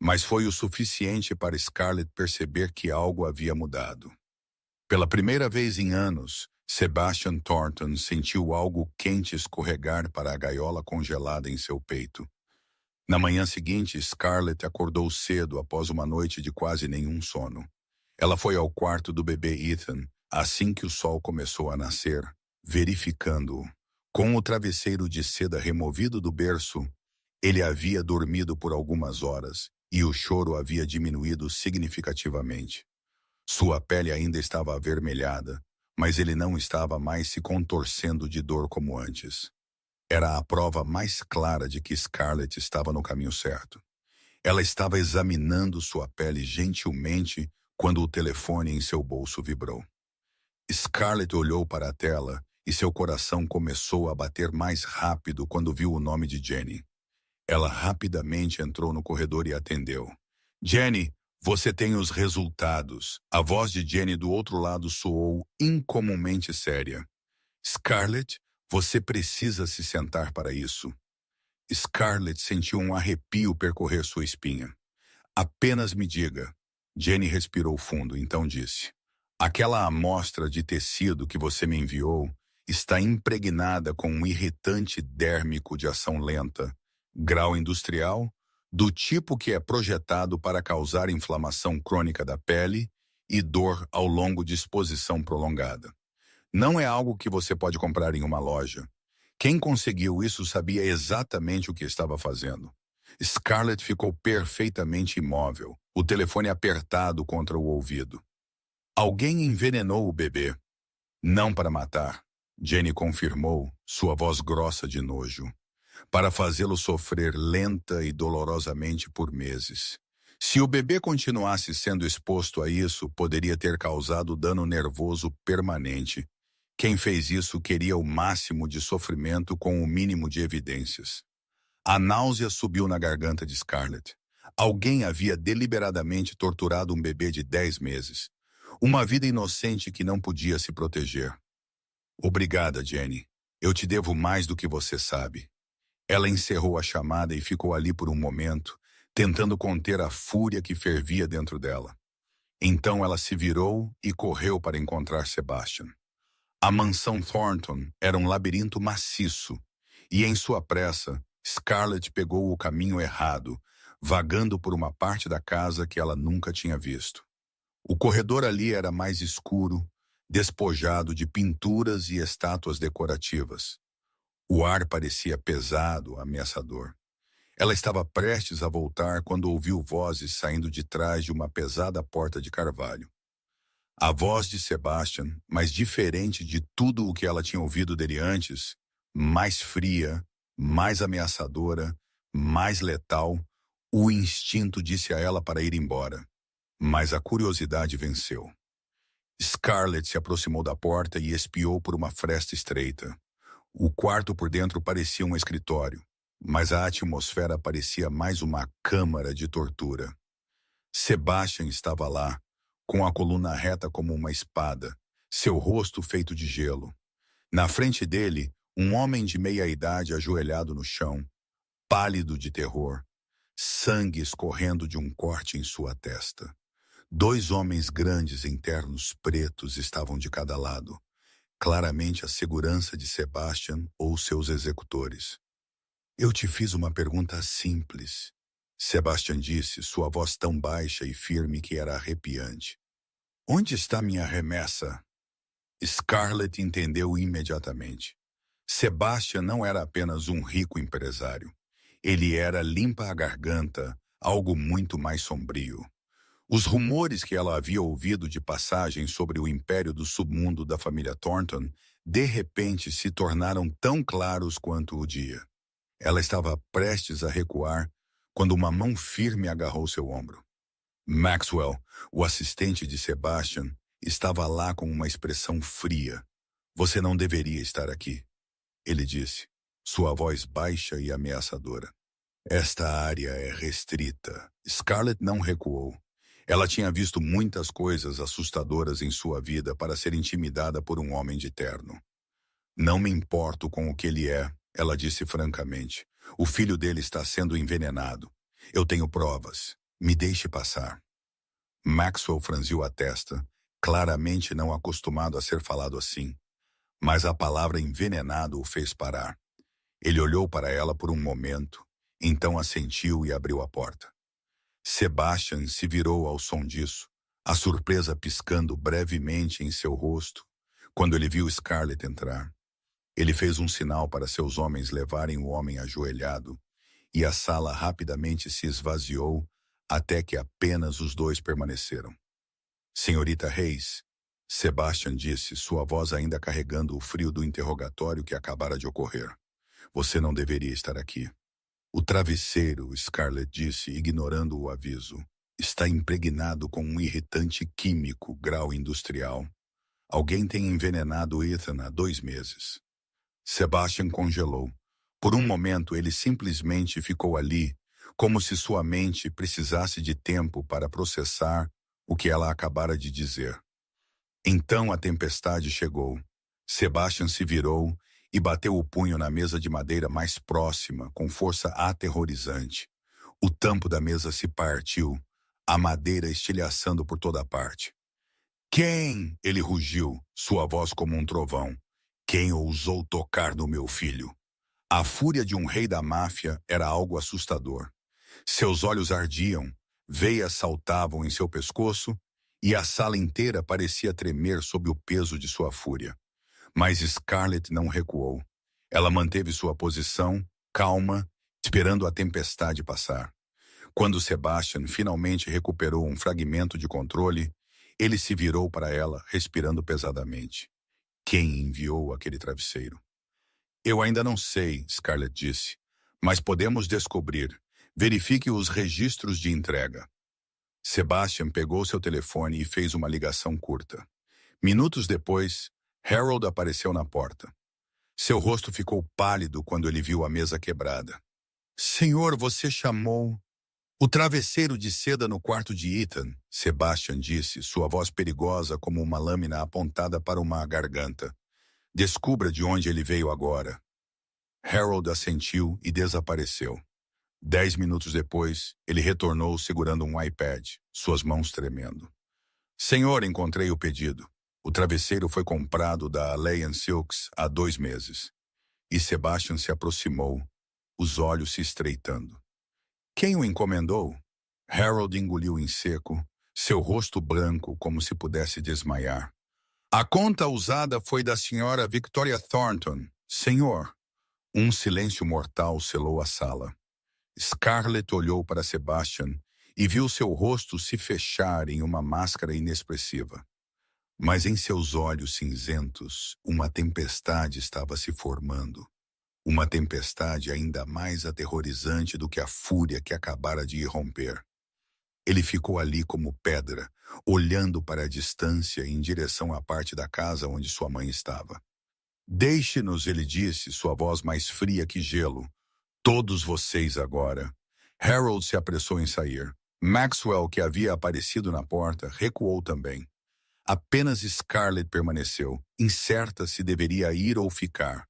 A: Mas foi o suficiente para Scarlett perceber que algo havia mudado. Pela primeira vez em anos, Sebastian Thornton sentiu algo quente escorregar para a gaiola congelada em seu peito. Na manhã seguinte, Scarlett acordou cedo após uma noite de quase nenhum sono. Ela foi ao quarto do bebê Ethan assim que o sol começou a nascer, verificando-o. Com o travesseiro de seda removido do berço, ele havia dormido por algumas horas e o choro havia diminuído significativamente. Sua pele ainda estava avermelhada, mas ele não estava mais se contorcendo de dor como antes. Era a prova mais clara de que Scarlett estava no caminho certo. Ela estava examinando sua pele gentilmente quando o telefone em seu bolso vibrou. Scarlett olhou para a tela e seu coração começou a bater mais rápido quando viu o nome de Jenny. Ela rapidamente entrou no corredor e atendeu. Jenny, você tem os resultados. A voz de Jenny do outro lado soou incomumente séria. Scarlett, você precisa se sentar para isso. Scarlett sentiu um arrepio percorrer sua espinha. Apenas me diga. Jenny respirou fundo, então disse. Aquela amostra de tecido que você me enviou está impregnada com um irritante dérmico de ação lenta, grau industrial, do tipo que é projetado para causar inflamação crônica da pele e dor ao longo de exposição prolongada. Não é algo que você pode comprar em uma loja. Quem conseguiu isso sabia exatamente o que estava fazendo. Scarlett ficou perfeitamente imóvel, o telefone apertado contra o ouvido. Alguém envenenou o bebê. Não para matar, Jenny confirmou, sua voz grossa de nojo. Para fazê-lo sofrer lenta e dolorosamente por meses. Se o bebê continuasse sendo exposto a isso, poderia ter causado dano nervoso permanente. Quem fez isso queria o máximo de sofrimento com o mínimo de evidências. A náusea subiu na garganta de Scarlett. Alguém havia deliberadamente torturado um bebê de 10 meses. Uma vida inocente que não podia se proteger. Obrigada, Jenny. Eu te devo mais do que você sabe. Ela encerrou a chamada e ficou ali por um momento, tentando conter a fúria que fervia dentro dela. Então ela se virou e correu para encontrar Sebastian. A mansão Thornton era um labirinto maciço, e em sua pressa, Scarlett pegou o caminho errado, vagando por uma parte da casa que ela nunca tinha visto. O corredor ali era mais escuro, despojado de pinturas e estátuas decorativas. O ar parecia pesado, ameaçador. Ela estava prestes a voltar quando ouviu vozes saindo de trás de uma pesada porta de carvalho. A voz de Sebastian, mais diferente de tudo o que ela tinha ouvido dele antes, mais fria, mais ameaçadora, mais letal, o instinto disse a ela para ir embora. Mas a curiosidade venceu. Scarlett se aproximou da porta e espiou por uma fresta estreita. O quarto por dentro parecia um escritório, mas a atmosfera parecia mais uma câmara de tortura. Sebastian estava lá, com a coluna reta como uma espada, seu rosto feito de gelo. Na frente dele, um homem de meia-idade ajoelhado no chão, pálido de terror, sangue escorrendo de um corte em sua testa. 2 homens grandes em ternos pretos estavam de cada lado, claramente a segurança de Sebastian ou seus executores. Eu te fiz uma pergunta simples, Sebastian disse, sua voz tão baixa e firme que era arrepiante. Onde está minha remessa? Scarlett entendeu imediatamente. Sebastian não era apenas um rico empresário. Ele era limpa a garganta, algo muito mais sombrio. Os rumores que ela havia ouvido de passagem sobre o império do submundo da família Thornton, de repente se tornaram tão claros quanto o dia. Ela estava prestes a recuar quando uma mão firme agarrou seu ombro. Maxwell, o assistente de Sebastian, estava lá com uma expressão fria. Você não deveria estar aqui, ele disse, sua voz baixa e ameaçadora. Esta área é restrita. Scarlett não recuou. Ela tinha visto muitas coisas assustadoras em sua vida para ser intimidada por um homem de terno. Não me importo com o que ele é, ela disse francamente. O filho dele está sendo envenenado. Eu tenho provas. Me deixe passar. Maxwell franziu a testa, claramente não acostumado a ser falado assim. Mas a palavra envenenado o fez parar. Ele olhou para ela por um momento, então assentiu e abriu a porta. Sebastian se virou ao som disso, a surpresa piscando brevemente em seu rosto, quando ele viu Scarlett entrar. Ele fez um sinal para seus homens levarem o homem ajoelhado, e a sala rapidamente se esvaziou até que apenas os 2 permaneceram. Senhorita Hayes, Sebastian disse, sua voz ainda carregando o frio do interrogatório que acabara de ocorrer. Você não deveria estar aqui. O travesseiro, Scarlett disse, ignorando o aviso, está impregnado com um irritante químico, grau industrial. Alguém tem envenenado Ethan há 2 meses. Sebastian congelou. Por um momento, ele simplesmente ficou ali, como se sua mente precisasse de tempo para processar o que ela acabara de dizer. Então a tempestade chegou. Sebastian se virou e bateu o punho na mesa de madeira mais próxima, com força aterrorizante. O tampo da mesa se partiu, a madeira estilhaçando por toda parte. Quem? Ele rugiu, sua voz como um trovão. Quem ousou tocar no meu filho? A fúria de um rei da máfia era algo assustador. Seus olhos ardiam, veias saltavam em seu pescoço e a sala inteira parecia tremer sob o peso de sua fúria. Mas Scarlett não recuou. Ela manteve sua posição, calma, esperando a tempestade passar. Quando Sebastian finalmente recuperou um fragmento de controle, ele se virou para ela, respirando pesadamente. Quem enviou aquele travesseiro? Eu ainda não sei, Scarlett disse, mas podemos descobrir. Verifique os registros de entrega. Sebastian pegou seu telefone e fez uma ligação curta. Minutos depois, Harold apareceu na porta. Seu rosto ficou pálido quando ele viu a mesa quebrada. Senhor, você chamou... O travesseiro de seda no quarto de Ethan, Sebastian disse, sua voz perigosa como uma lâmina apontada para uma garganta. Descubra de onde ele veio agora. Harold assentiu e desapareceu. 10 minutos depois, ele retornou segurando um iPad, suas mãos tremendo. Senhor, encontrei o pedido. O travesseiro foi comprado da Alliance Silks há 2 meses. E Sebastian se aproximou, os olhos se estreitando. Quem o encomendou? Harold engoliu em seco, seu rosto branco como se pudesse desmaiar. A conta usada foi da senhora Victoria Thornton. Senhor. Um silêncio mortal selou a sala. Scarlett olhou para Sebastian e viu seu rosto se fechar em uma máscara inexpressiva. Mas em seus olhos cinzentos, uma tempestade estava se formando. Uma tempestade ainda mais aterrorizante do que a fúria que acabara de irromper. Ele ficou ali como pedra, olhando para a distância em direção à parte da casa onde sua mãe estava. Deixe-nos, ele disse, sua voz mais fria que gelo. Todos vocês agora. Harold se apressou em sair. Maxwell, que havia aparecido na porta, recuou também. Apenas Scarlett permaneceu, incerta se deveria ir ou ficar.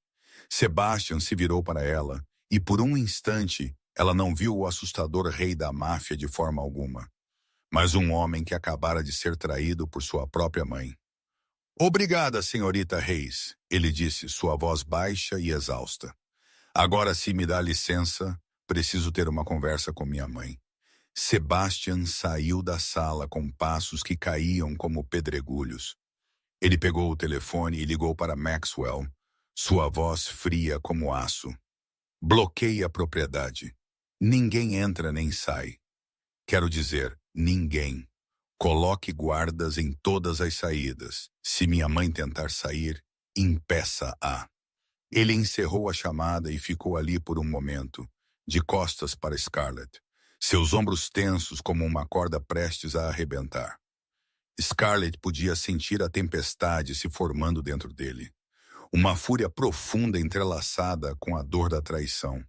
A: Sebastian se virou para ela, e por um instante ela não viu o assustador rei da máfia de forma alguma, mas um homem que acabara de ser traído por sua própria mãe. Obrigada, senhorita Reis, ele disse, sua voz baixa e exausta. Agora, se me dá licença, preciso ter uma conversa com minha mãe. Sebastian saiu da sala com passos que caíam como pedregulhos. Ele pegou o telefone e ligou para Maxwell, sua voz fria como aço. Bloqueie a propriedade. Ninguém entra nem sai. Quero dizer, ninguém. Coloque guardas em todas as saídas. Se minha mãe tentar sair, impeça-a. Ele encerrou a chamada e ficou ali por um momento, de costas para Scarlett, seus ombros tensos como uma corda prestes a arrebentar. Scarlett podia sentir a tempestade se formando dentro dele. Uma fúria profunda entrelaçada com a dor da traição.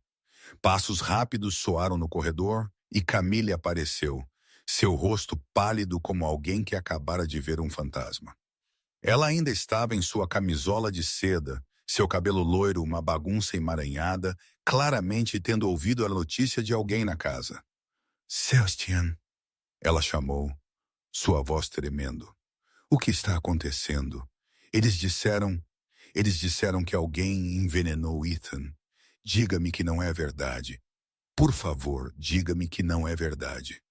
A: Passos rápidos soaram no corredor e Camille apareceu, seu rosto pálido como alguém que acabara de ver um fantasma. Ela ainda estava em sua camisola de seda, seu cabelo loiro uma bagunça emaranhada, claramente tendo ouvido a notícia de alguém na casa. Sebastian, ela chamou, sua voz tremendo. O que está acontecendo? Eles disseram que alguém envenenou Ethan. Diga-me que não é verdade. Por favor, diga-me que não é verdade.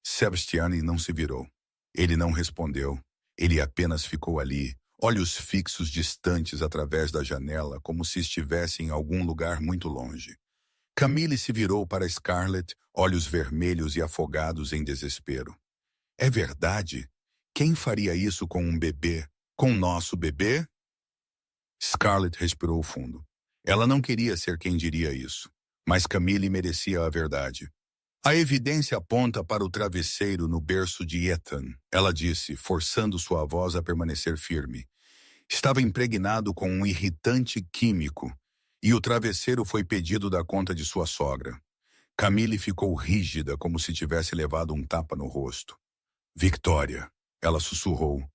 A: Sebastian não se virou. Ele não respondeu. Ele apenas ficou ali, olhos fixos distantes através da janela, como se estivesse em algum lugar muito longe. Camille se virou para Scarlett, olhos vermelhos e afogados em desespero. É verdade? Quem faria isso com um bebê? Com nosso bebê? Scarlett respirou fundo. Ela não queria ser quem diria isso, mas Camille merecia a verdade. A evidência aponta para o travesseiro no berço de Ethan, ela disse, forçando sua voz a permanecer firme. Estava impregnado com um irritante químico, e o travesseiro foi pedido da conta de sua sogra. Camille ficou rígida, como se tivesse levado um tapa no rosto. Victoria, ela sussurrou,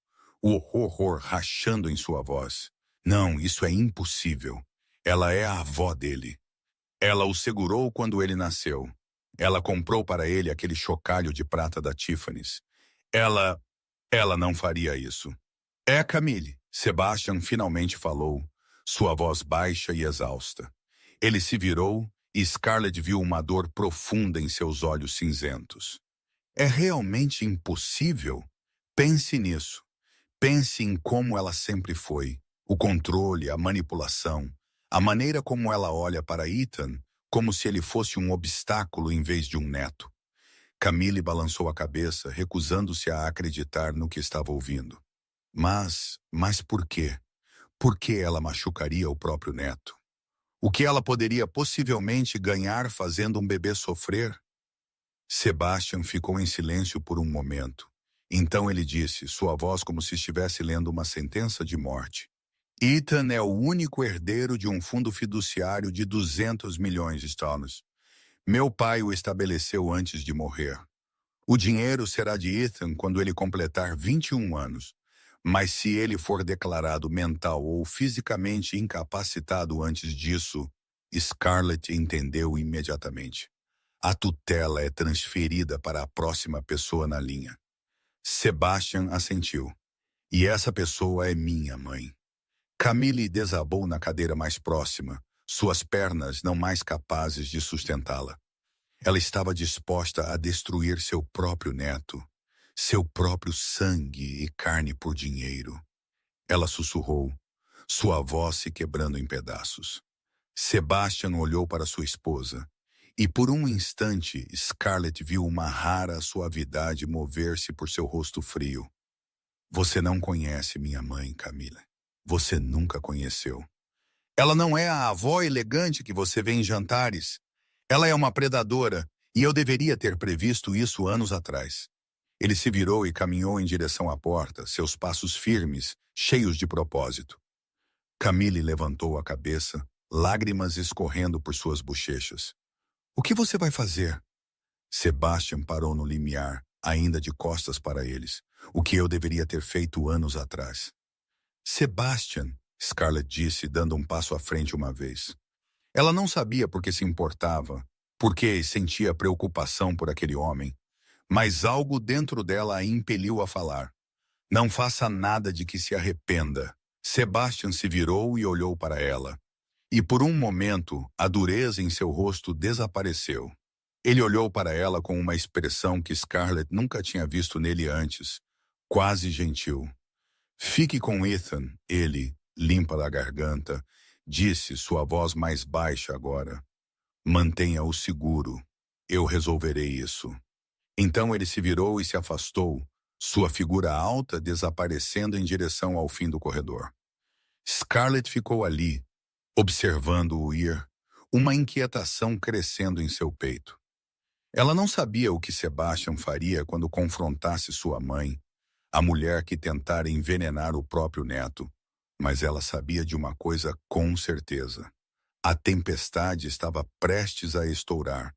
A: o horror rachando em sua voz. Não, isso é impossível. Ela é a avó dele. Ela o segurou quando ele nasceu. Ela comprou para ele aquele chocalho de prata da Tiffany's. Ela não faria isso. É, Camille, Sebastian finalmente falou, sua voz baixa e exausta. Ele se virou e Scarlett viu uma dor profunda em seus olhos cinzentos. É realmente impossível? Pense nisso. Pense em como ela sempre foi. O controle, a manipulação, a maneira como ela olha para Ethan, como se ele fosse um obstáculo em vez de um neto. Camille balançou a cabeça, recusando-se a acreditar no que estava ouvindo. Mas por quê? Por que ela machucaria o próprio neto? O que ela poderia possivelmente ganhar fazendo um bebê sofrer? Sebastian ficou em silêncio por um momento. Então ele disse, sua voz como se estivesse lendo uma sentença de morte. Ethan é o único herdeiro de um fundo fiduciário de 200 milhões de dólares. Meu pai o estabeleceu antes de morrer. O dinheiro será de Ethan quando ele completar 21 anos. Mas se ele for declarado mental ou fisicamente incapacitado antes disso, Scarlett entendeu imediatamente. A tutela é transferida para a próxima pessoa na linha. Sebastian assentiu. E essa pessoa é minha mãe. Camille desabou na cadeira mais próxima, suas pernas não mais capazes de sustentá-la. Ela estava disposta a destruir seu próprio neto, seu próprio sangue e carne por dinheiro. Ela sussurrou, sua voz se quebrando em pedaços. Sebastian olhou para sua esposa, e por um instante Scarlett viu uma rara suavidade mover-se por seu rosto frio. Você não conhece minha mãe, Camila. Você nunca conheceu. Ela não é a avó elegante que você vê em jantares. Ela é uma predadora, e eu deveria ter previsto isso anos atrás. Ele se virou e caminhou em direção à porta, seus passos firmes, cheios de propósito. Camille levantou a cabeça, lágrimas escorrendo por suas bochechas. O que você vai fazer? Sebastian parou no limiar, ainda de costas para eles, o que eu deveria ter feito anos atrás. Sebastian, Scarlett disse, dando um passo à frente uma vez. Ela não sabia por que se importava, por que sentia preocupação por aquele homem, mas algo dentro dela a impeliu a falar. Não faça nada de que se arrependa. Sebastian se virou e olhou para ela. E por um momento, a dureza em seu rosto desapareceu. Ele olhou para ela com uma expressão que Scarlett nunca tinha visto nele antes, quase gentil. Fique com Ethan, ele, limpa da garganta, disse, sua voz mais baixa agora. Mantenha-o seguro. Eu resolverei isso. Então ele se virou e se afastou, sua figura alta desaparecendo em direção ao fim do corredor. Scarlett ficou ali, observando-o ir, uma inquietação crescendo em seu peito. Ela não sabia o que Sebastian faria quando confrontasse sua mãe, a mulher que tentara envenenar o próprio neto, mas ela sabia de uma coisa com certeza. A tempestade estava prestes a estourar,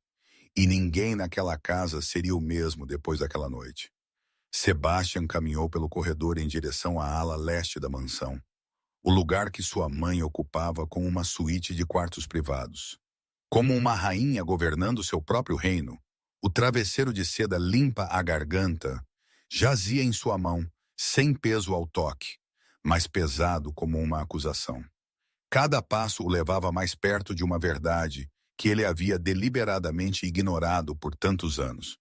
A: e ninguém naquela casa seria o mesmo depois daquela noite. Sebastian caminhou pelo corredor em direção à ala leste da mansão, o lugar que sua mãe ocupava com uma suíte de quartos privados. Como uma rainha governando seu próprio reino, o travesseiro de seda limpa à garganta jazia em sua mão, sem peso ao toque, mas pesado como uma acusação. Cada passo o levava mais perto de uma verdade que ele havia deliberadamente ignorado por tantos anos.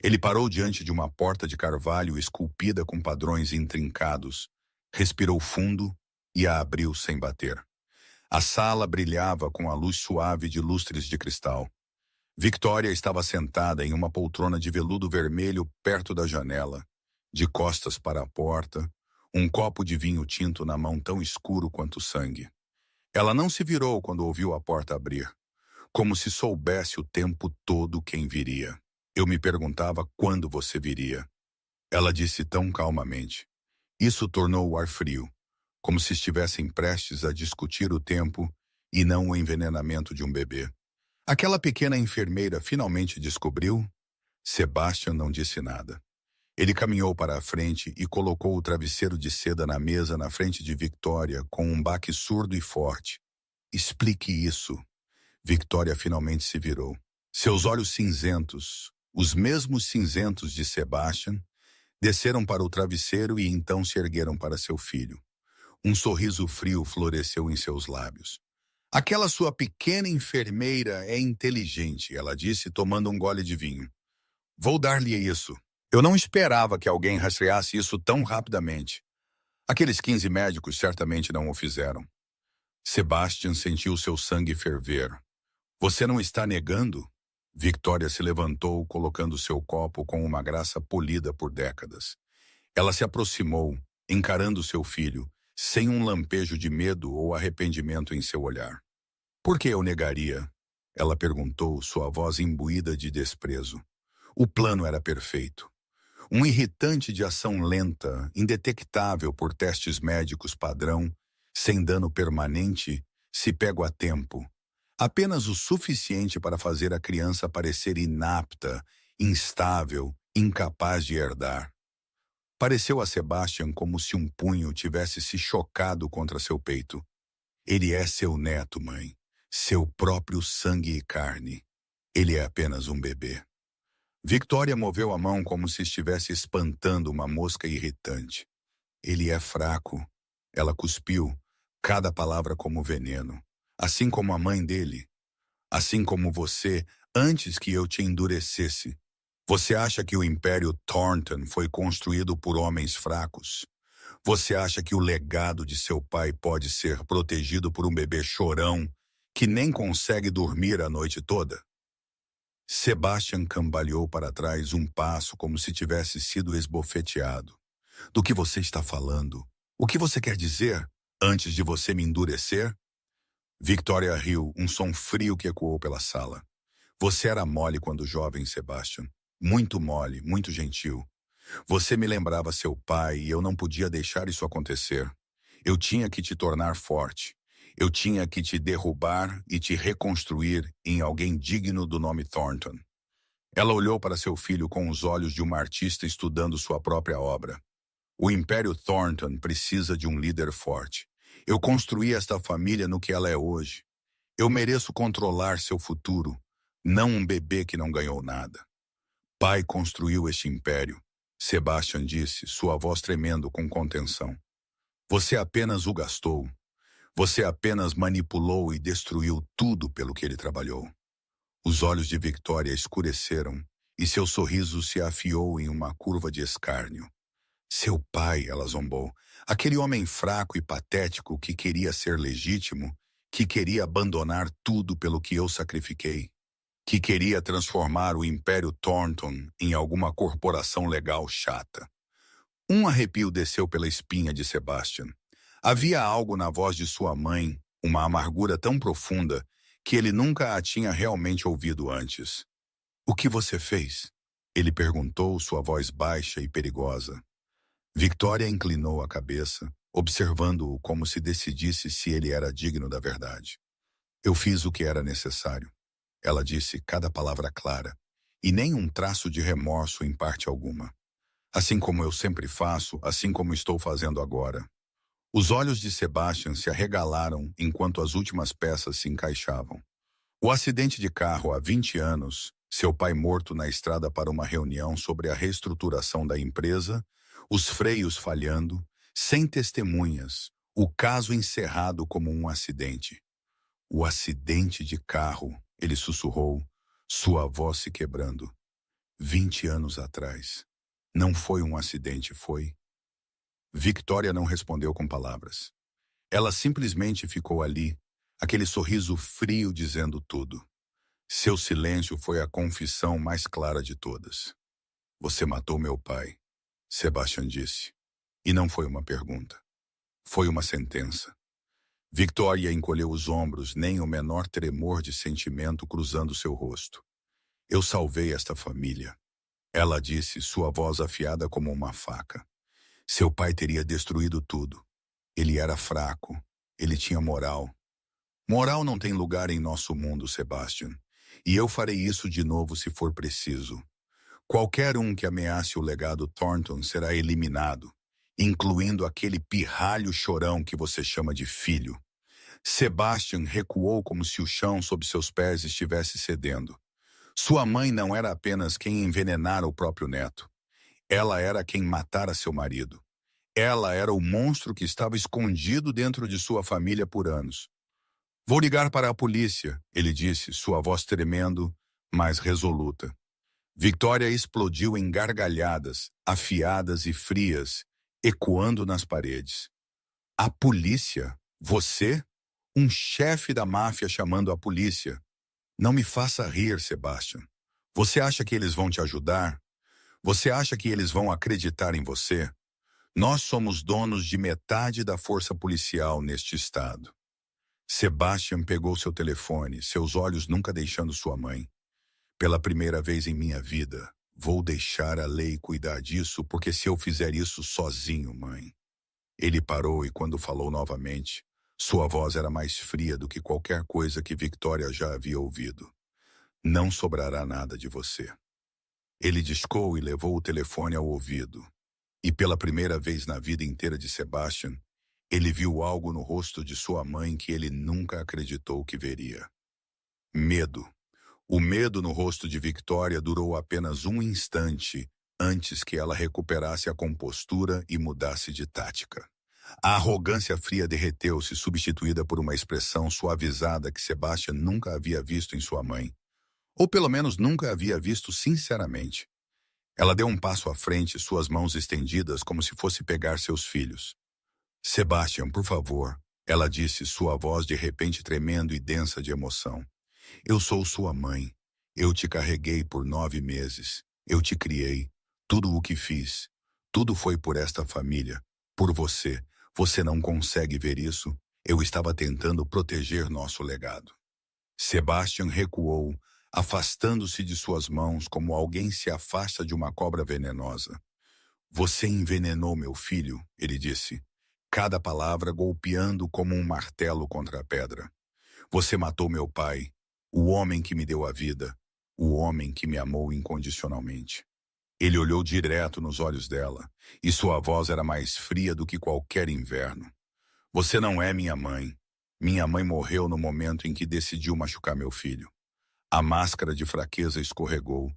A: Ele parou diante de uma porta de carvalho esculpida com padrões intrincados, respirou fundo e a abriu sem bater. A sala brilhava com a luz suave de lustres de cristal. Victoria estava sentada em uma poltrona de veludo vermelho perto da janela, de costas para a porta, um copo de vinho tinto na mão tão escuro quanto sangue. Ela não se virou quando ouviu a porta abrir, como se soubesse o tempo todo quem viria. Eu me perguntava quando você viria. Ela disse tão calmamente. Isso tornou o ar frio, como se estivessem prestes a discutir o tempo e não o envenenamento de um bebê. Aquela pequena enfermeira finalmente descobriu? Sebastian não disse nada. Ele caminhou para a frente e colocou o travesseiro de seda na mesa na frente de Victoria com um baque surdo e forte. Explique isso. Victoria finalmente se virou. Seus olhos cinzentos, os mesmos cinzentos de Sebastian, desceram para o travesseiro e então se ergueram para seu filho. Um sorriso frio floresceu em seus lábios. Aquela sua pequena enfermeira é inteligente, ela disse, tomando um gole de vinho. Vou dar-lhe isso. Eu não esperava que alguém rastreasse isso tão rapidamente. Aqueles 15 médicos certamente não o fizeram. Sebastian sentiu seu sangue ferver. Você não está negando? Victoria se levantou, colocando seu copo com uma graça polida por décadas. Ela se aproximou, encarando seu filho, sem um lampejo de medo ou arrependimento em seu olhar. Por que eu negaria? Ela perguntou, sua voz imbuída de desprezo. O plano era perfeito. Um irritante de ação lenta, indetectável por testes médicos padrão, sem dano permanente, se pego a tempo. Apenas o suficiente para fazer a criança parecer inapta, instável, incapaz de herdar. Pareceu a Sebastian como se um punho tivesse se chocado contra seu peito. Ele é seu neto, mãe. Seu próprio sangue e carne. Ele é apenas um bebê. Victoria moveu a mão como se estivesse espantando uma mosca irritante. Ele é fraco. Ela cuspiu, cada palavra como veneno. Assim como a mãe dele. Assim como você, antes que eu te endurecesse. Você acha que o Império Thornton foi construído por homens fracos? Você acha que o legado de seu pai pode ser protegido por um bebê chorão que nem consegue dormir a noite toda? Sebastian cambaleou para trás um passo como se tivesse sido esbofeteado. Do que você está falando? O que você quer dizer? Antes de você me endurecer? Victoria riu, um som frio que ecoou pela sala. Você era mole quando jovem, Sebastian. Muito mole, muito gentil. Você me lembrava seu pai e eu não podia deixar isso acontecer. Eu tinha que te tornar forte. Eu tinha que te derrubar e te reconstruir em alguém digno do nome Thornton. Ela olhou para seu filho com os olhos de uma artista estudando sua própria obra. O Império Thornton precisa de um líder forte. Eu construí esta família no que ela é hoje. Eu mereço controlar seu futuro, não um bebê que não ganhou nada. Pai construiu este império, Sebastian disse, sua voz tremendo com contenção. Você apenas o gastou. Você apenas manipulou e destruiu tudo pelo que ele trabalhou. Os olhos de Victoria escureceram e seu sorriso se afiou em uma curva de escárnio. Seu pai, ela zombou, aquele homem fraco e patético que queria ser legítimo, que queria abandonar tudo pelo que eu sacrifiquei, que queria transformar o Império Thornton em alguma corporação legal chata. Um arrepio desceu pela espinha de Sebastian. Havia algo na voz de sua mãe, uma amargura tão profunda, que ele nunca a tinha realmente ouvido antes. O que você fez? Ele perguntou, sua voz baixa e perigosa. Victoria inclinou a cabeça, observando-o como se decidisse se ele era digno da verdade. Eu fiz o que era necessário. Ela disse cada palavra clara, e nem um traço de remorso em parte alguma. Assim como eu sempre faço, assim como estou fazendo agora. Os olhos de Sebastian se arregalaram enquanto as últimas peças se encaixavam. O acidente de carro há 20 anos, seu pai morto na estrada para uma reunião sobre a reestruturação da empresa, os freios falhando, sem testemunhas, o caso encerrado como um acidente. O acidente de carro, ele sussurrou, sua voz se quebrando. 20 anos atrás. Não foi um acidente, foi? Victoria não respondeu com palavras. Ela simplesmente ficou ali, aquele sorriso frio dizendo tudo. Seu silêncio foi a confissão mais clara de todas. Você matou meu pai, Sebastian disse. E não foi uma pergunta. Foi uma sentença. Victoria encolheu os ombros, nem o menor tremor de sentimento cruzando seu rosto. Eu salvei esta família. Ela disse, sua voz afiada como uma faca. Seu pai teria destruído tudo. Ele era fraco. Ele tinha moral. Moral não tem lugar em nosso mundo, Sebastian. E eu farei isso de novo se for preciso. Qualquer um que ameace o legado Thornton será eliminado, incluindo aquele pirralho chorão que você chama de filho. Sebastian recuou como se o chão sob seus pés estivesse cedendo. Sua mãe não era apenas quem envenenara o próprio neto. Ela era quem matara seu marido. Ela era o monstro que estava escondido dentro de sua família por anos. Vou ligar para a polícia, ele disse, sua voz tremendo, mas resoluta. Victoria explodiu em gargalhadas, afiadas e frias, ecoando nas paredes. A polícia? Você? Um chefe da máfia chamando a polícia? Não me faça rir, Sebastian. Você acha que eles vão te ajudar? Você acha que eles vão acreditar em você? Nós somos donos de metade da força policial neste estado. Sebastian pegou seu telefone, seus olhos nunca deixando sua mãe. Pela primeira vez em minha vida, vou deixar a lei cuidar disso, porque se eu fizer isso sozinho, mãe. Ele parou e quando falou novamente, sua voz era mais fria do que qualquer coisa que Victoria já havia ouvido. Não sobrará nada de você. Ele discou e levou o telefone ao ouvido. E pela primeira vez na vida inteira de Sebastian, ele viu algo no rosto de sua mãe que ele nunca acreditou que veria. Medo. O medo no rosto de Victoria durou apenas um instante antes que ela recuperasse a compostura e mudasse de tática. A arrogância fria derreteu-se, substituída por uma expressão suavizada que Sebastian nunca havia visto em sua mãe. Ou pelo menos nunca havia visto sinceramente. Ela deu um passo à frente, suas mãos estendidas como se fosse pegar seus filhos. Sebastian, por favor, ela disse, sua voz de repente tremendo e densa de emoção. Eu sou sua mãe. Eu te carreguei por 9 meses. Eu te criei. Tudo o que fiz. Tudo foi por esta família. Por você. Você não consegue ver isso? Eu estava tentando proteger nosso legado. Sebastian recuou, afastando-se de suas mãos como alguém se afasta de uma cobra venenosa. Você envenenou meu filho, ele disse, cada palavra golpeando como um martelo contra a pedra. Você matou meu pai, o homem que me deu a vida, o homem que me amou incondicionalmente. Ele olhou direto nos olhos dela, e sua voz era mais fria do que qualquer inverno. Você não é minha mãe. Minha mãe morreu no momento em que decidiu machucar meu filho. A máscara de fraqueza escorregou,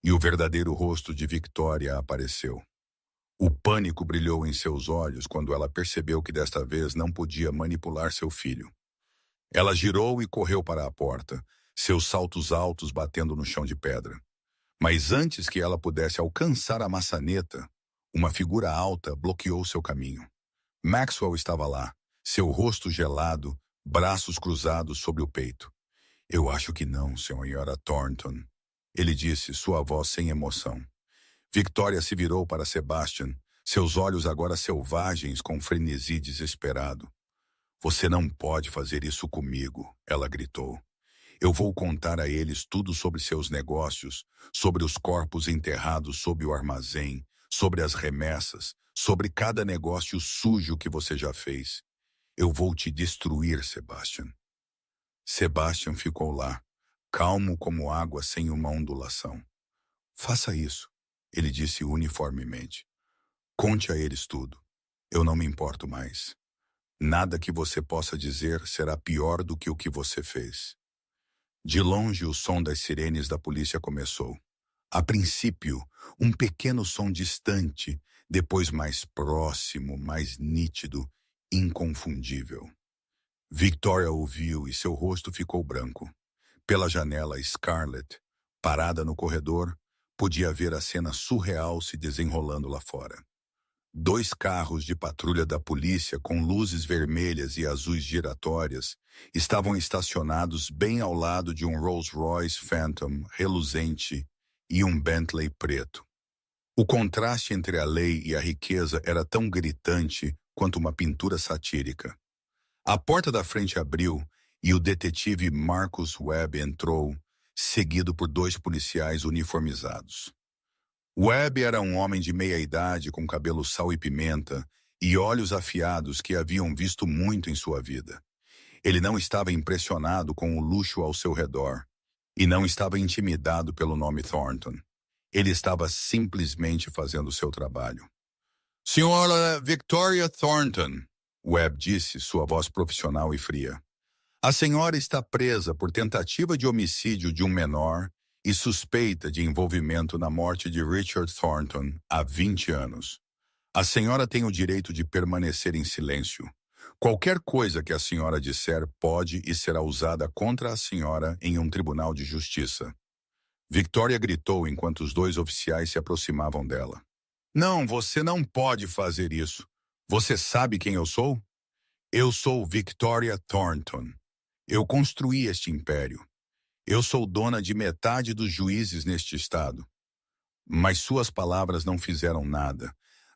A: e o verdadeiro rosto de Victoria apareceu. O pânico brilhou em seus olhos quando ela percebeu que desta vez não podia manipular seu filho. Ela girou e correu para a porta, seus saltos altos batendo no chão de pedra. Mas antes que ela pudesse alcançar a maçaneta, uma figura alta bloqueou seu caminho. Maxwell estava lá, seu rosto gelado, braços cruzados sobre o peito. Eu acho que não, senhora Thornton, ele disse, sua voz sem emoção. Victoria se virou para Sebastian, seus olhos agora selvagens com frenesi desesperado. Você não pode fazer isso comigo, ela gritou. Eu vou contar a eles tudo sobre seus negócios, sobre os corpos enterrados sob o armazém, sobre as remessas, sobre cada negócio sujo que você já fez. Eu vou te destruir, Sebastian. Sebastian ficou lá, calmo como água sem uma ondulação. Faça isso, ele disse uniformemente. Conte a eles tudo. Eu não me importo mais. Nada que você possa dizer será pior do que o que você fez. De longe, o som das sirenes da polícia começou. A princípio, um pequeno som distante, depois mais próximo, mais nítido, inconfundível. Victoria ouviu e seu rosto ficou branco. Pela janela, Scarlett, parada no corredor, podia ver a cena surreal se desenrolando lá fora. 2 carros de patrulha da polícia com luzes vermelhas e azuis giratórias estavam estacionados bem ao lado de um Rolls-Royce Phantom reluzente e um Bentley preto. O contraste entre a lei e a riqueza era tão gritante quanto uma pintura satírica. A porta da frente abriu e o detetive Marcus Webb entrou, seguido por 2 policiais uniformizados. Webb era um homem de meia-idade com cabelo sal e pimenta e olhos afiados que haviam visto muito em sua vida. Ele não estava impressionado com o luxo ao seu redor e não estava intimidado pelo nome Thornton. Ele estava simplesmente fazendo seu trabalho. Senhora Victoria Thornton, Webb disse, sua voz profissional e fria. A senhora está presa por tentativa de homicídio de um menor e suspeita de envolvimento na morte de Richard Thornton há 20 anos. A senhora tem o direito de permanecer em silêncio. Qualquer coisa que a senhora disser pode e será usada contra a senhora em um tribunal de justiça. Victoria gritou enquanto os dois oficiais se aproximavam dela. Não, você não pode fazer isso. Você sabe quem eu sou? Eu sou Victoria Thornton. Eu construí este império. Eu sou dona de metade dos juízes neste estado. Mas suas palavras não fizeram nada.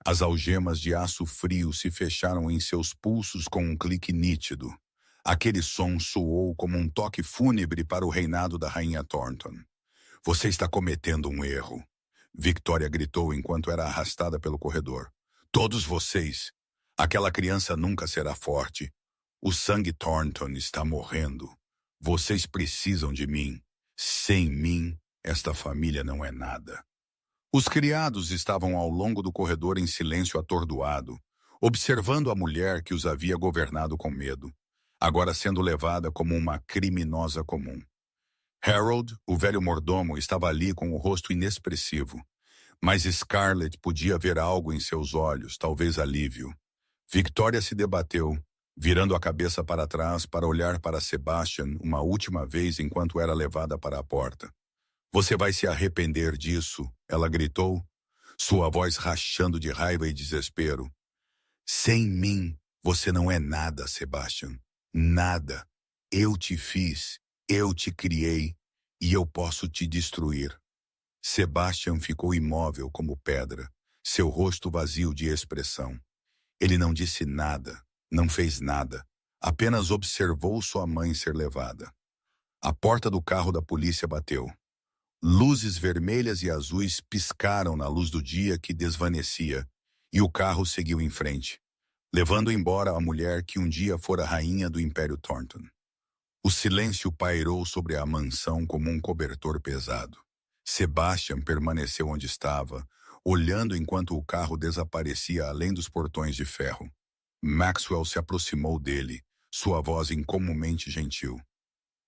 A: As algemas de aço frio se fecharam em seus pulsos com um clique nítido. Aquele som soou como um toque fúnebre para o reinado da rainha Thornton. Você está cometendo um erro. Victoria gritou enquanto era arrastada pelo corredor. Todos vocês. Aquela criança nunca será forte. O sangue Thornton está morrendo. Vocês precisam de mim. Sem mim, esta família não é nada. Os criados estavam ao longo do corredor em silêncio atordoado, observando a mulher que os havia governado com medo, agora sendo levada como uma criminosa comum. Harold, o velho mordomo, estava ali com o rosto inexpressivo, mas Scarlett podia ver algo em seus olhos, talvez alívio. Victoria se debateu, virando a cabeça para trás para olhar para Sebastian uma última vez enquanto era levada para a porta. Você vai se arrepender disso, ela gritou, sua voz rachando de raiva e desespero. Sem mim, você não é nada, Sebastian. Nada. Eu te fiz, eu te criei, e eu posso te destruir. Sebastian ficou imóvel como pedra, seu rosto vazio de expressão. Ele não disse nada, não fez nada, apenas observou sua mãe ser levada. A porta do carro da polícia bateu. Luzes vermelhas e azuis piscaram na luz do dia que desvanecia, e o carro seguiu em frente, levando embora a mulher que um dia fora rainha do Império Thornton. O silêncio pairou sobre a mansão como um cobertor pesado. Sebastian permaneceu onde estava, olhando enquanto o carro desaparecia além dos portões de ferro. Maxwell se aproximou dele, sua voz incomumente gentil.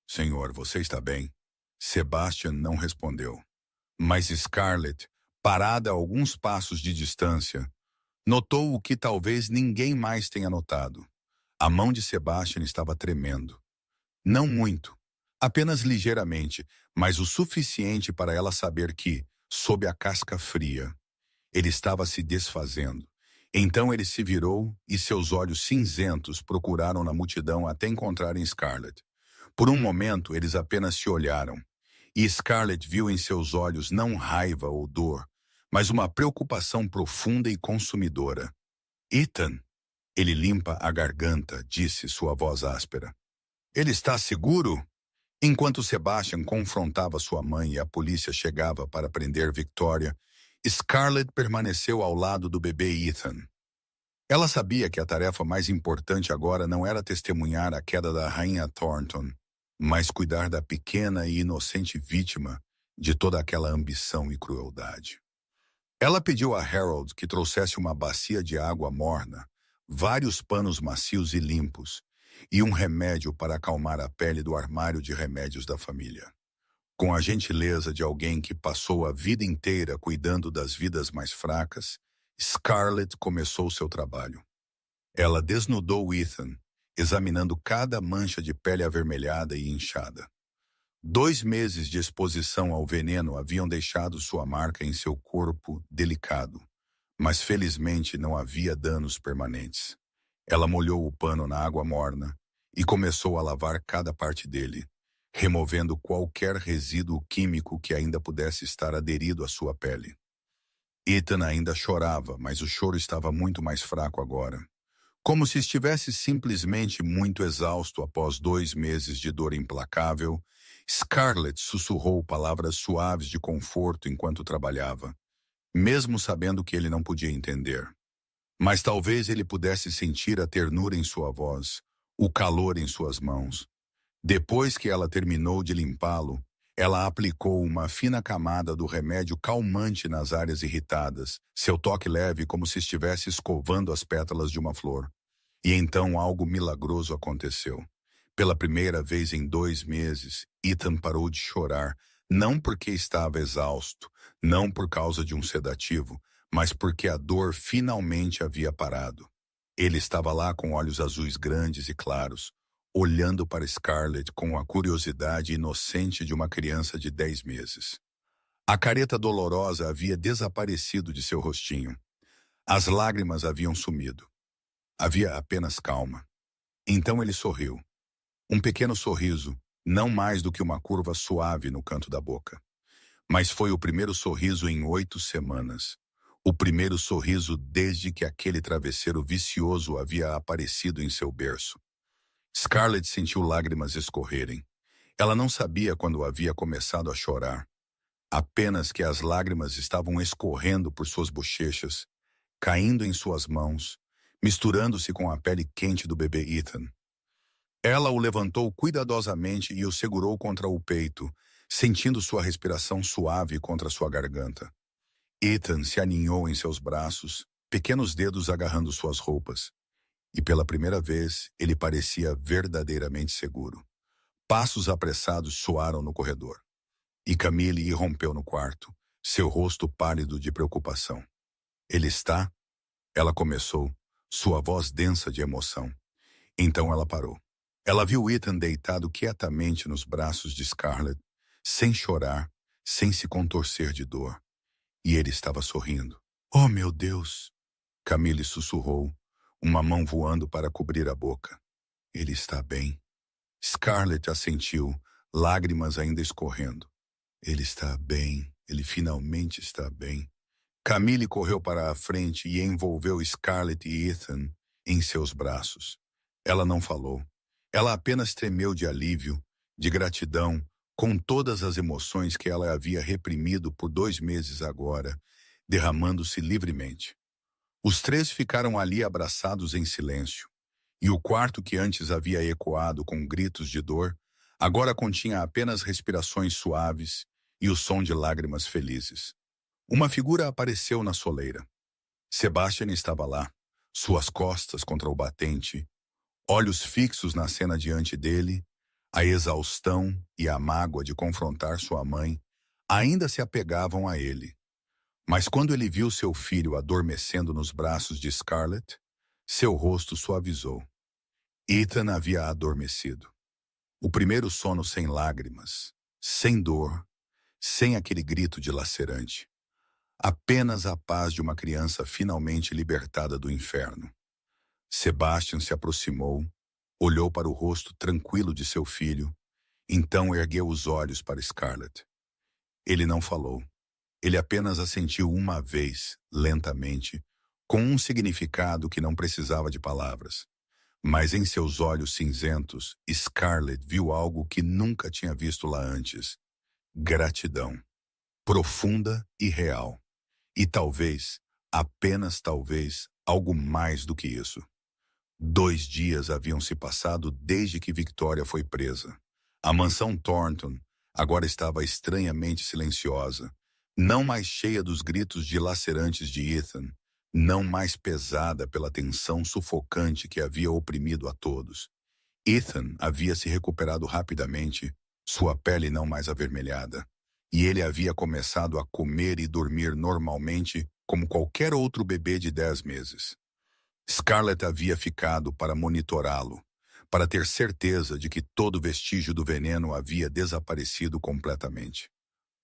A: Senhor, você está bem? Sebastian não respondeu. Mas Scarlett, parada a alguns passos de distância, notou o que talvez ninguém mais tenha notado. A mão de Sebastian estava tremendo. Não muito, apenas ligeiramente, mas o suficiente para ela saber que, sob a casca fria, ele estava se desfazendo. Então ele se virou e seus olhos cinzentos procuraram na multidão até encontrarem Scarlett. Por um momento, eles apenas se olharam, e Scarlett viu em seus olhos não raiva ou dor, mas uma preocupação profunda e consumidora. Ethan, ele limpa a garganta, disse sua voz áspera. Ele está seguro? Enquanto Sebastian confrontava sua mãe e a polícia chegava para prender Victoria, Scarlett permaneceu ao lado do bebê Ethan. Ela sabia que a tarefa mais importante agora não era testemunhar a queda da rainha Thornton, mas cuidar da pequena e inocente vítima de toda aquela ambição e crueldade. Ela pediu a Harold que trouxesse uma bacia de água morna, vários panos macios e limpos, e um remédio para acalmar a pele do armário de remédios da família. Com a gentileza de alguém que passou a vida inteira cuidando das vidas mais fracas, Scarlett começou seu trabalho. Ela desnudou Ethan, examinando cada mancha de pele avermelhada e inchada. 2 meses de exposição ao veneno haviam deixado sua marca em seu corpo delicado, mas felizmente não havia danos permanentes. Ela molhou o pano na água morna e começou a lavar cada parte dele, removendo qualquer resíduo químico que ainda pudesse estar aderido à sua pele. Ethan ainda chorava, mas o choro estava muito mais fraco agora. Como se estivesse simplesmente muito exausto após 2 meses de dor implacável, Scarlett sussurrou palavras suaves de conforto enquanto trabalhava, mesmo sabendo que ele não podia entender. Mas talvez ele pudesse sentir a ternura em sua voz, o calor em suas mãos. Depois que ela terminou de limpá-lo, ela aplicou uma fina camada do remédio calmante nas áreas irritadas, seu toque leve como se estivesse escovando as pétalas de uma flor. E então algo milagroso aconteceu. Pela primeira vez em 2 meses, Ethan parou de chorar, não porque estava exausto, não por causa de um sedativo, mas porque a dor finalmente havia parado. Ele estava lá com olhos azuis grandes e claros, olhando para Scarlett com a curiosidade inocente de uma criança de 10 meses. A careta dolorosa havia desaparecido de seu rostinho. As lágrimas haviam sumido. Havia apenas calma. Então ele sorriu. Um pequeno sorriso, não mais do que uma curva suave no canto da boca. Mas foi o primeiro sorriso em 8 semanas. O primeiro sorriso desde que aquele travesseiro vicioso havia aparecido em seu berço. Scarlett sentiu lágrimas escorrerem. Ela não sabia quando havia começado a chorar. Apenas que as lágrimas estavam escorrendo por suas bochechas, caindo em suas mãos, misturando-se com a pele quente do bebê Ethan. Ela o levantou cuidadosamente e o segurou contra o peito, sentindo sua respiração suave contra sua garganta. Ethan se aninhou em seus braços, pequenos dedos agarrando suas roupas. E pela primeira vez, ele parecia verdadeiramente seguro. Passos apressados soaram no corredor. E Camille irrompeu no quarto, seu rosto pálido de preocupação. Ele está? Ela começou, sua voz densa de emoção. Então ela parou. Ela viu Ethan deitado quietamente nos braços de Scarlett, sem chorar, sem se contorcer de dor. E ele estava sorrindo. Oh, meu Deus! Camille sussurrou, uma mão voando para cobrir a boca. Ele está bem. Scarlett assentiu, lágrimas ainda escorrendo. Ele está bem. Ele finalmente está bem. Camille correu para a frente e envolveu Scarlett e Ethan em seus braços. Ela não falou. Ela apenas tremeu de alívio, de gratidão, com todas as emoções que ela havia reprimido por 2 meses agora, derramando-se livremente. Os 3 ficaram ali abraçados em silêncio, e o quarto que antes havia ecoado com gritos de dor, agora continha apenas respirações suaves e o som de lágrimas felizes. Uma figura apareceu na soleira. Sebastian estava lá, suas costas contra o batente, olhos fixos na cena diante dele, a exaustão e a mágoa de confrontar sua mãe ainda se apegavam a ele. Mas quando ele viu seu filho adormecendo nos braços de Scarlett, seu rosto suavizou. Ethan havia adormecido. O primeiro sono sem lágrimas, sem dor, sem aquele grito dilacerante. Apenas a paz de uma criança finalmente libertada do inferno. Sebastian se aproximou, olhou para o rosto tranquilo de seu filho, então ergueu os olhos para Scarlett. Ele não falou. Ele apenas assentiu uma vez, lentamente, com um significado que não precisava de palavras. Mas em seus olhos cinzentos, Scarlett viu algo que nunca tinha visto lá antes. Gratidão. Profunda e real. E talvez, apenas talvez, algo mais do que isso. 2 dias haviam se passado desde que Victoria foi presa. A mansão Thornton agora estava estranhamente silenciosa, não mais cheia dos gritos dilacerantes de Ethan, não mais pesada pela tensão sufocante que havia oprimido a todos. Ethan havia se recuperado rapidamente, sua pele não mais avermelhada, e ele havia começado a comer e dormir normalmente como qualquer outro bebê de 10 meses. Scarlett havia ficado para monitorá-lo, para ter certeza de que todo vestígio do veneno havia desaparecido completamente.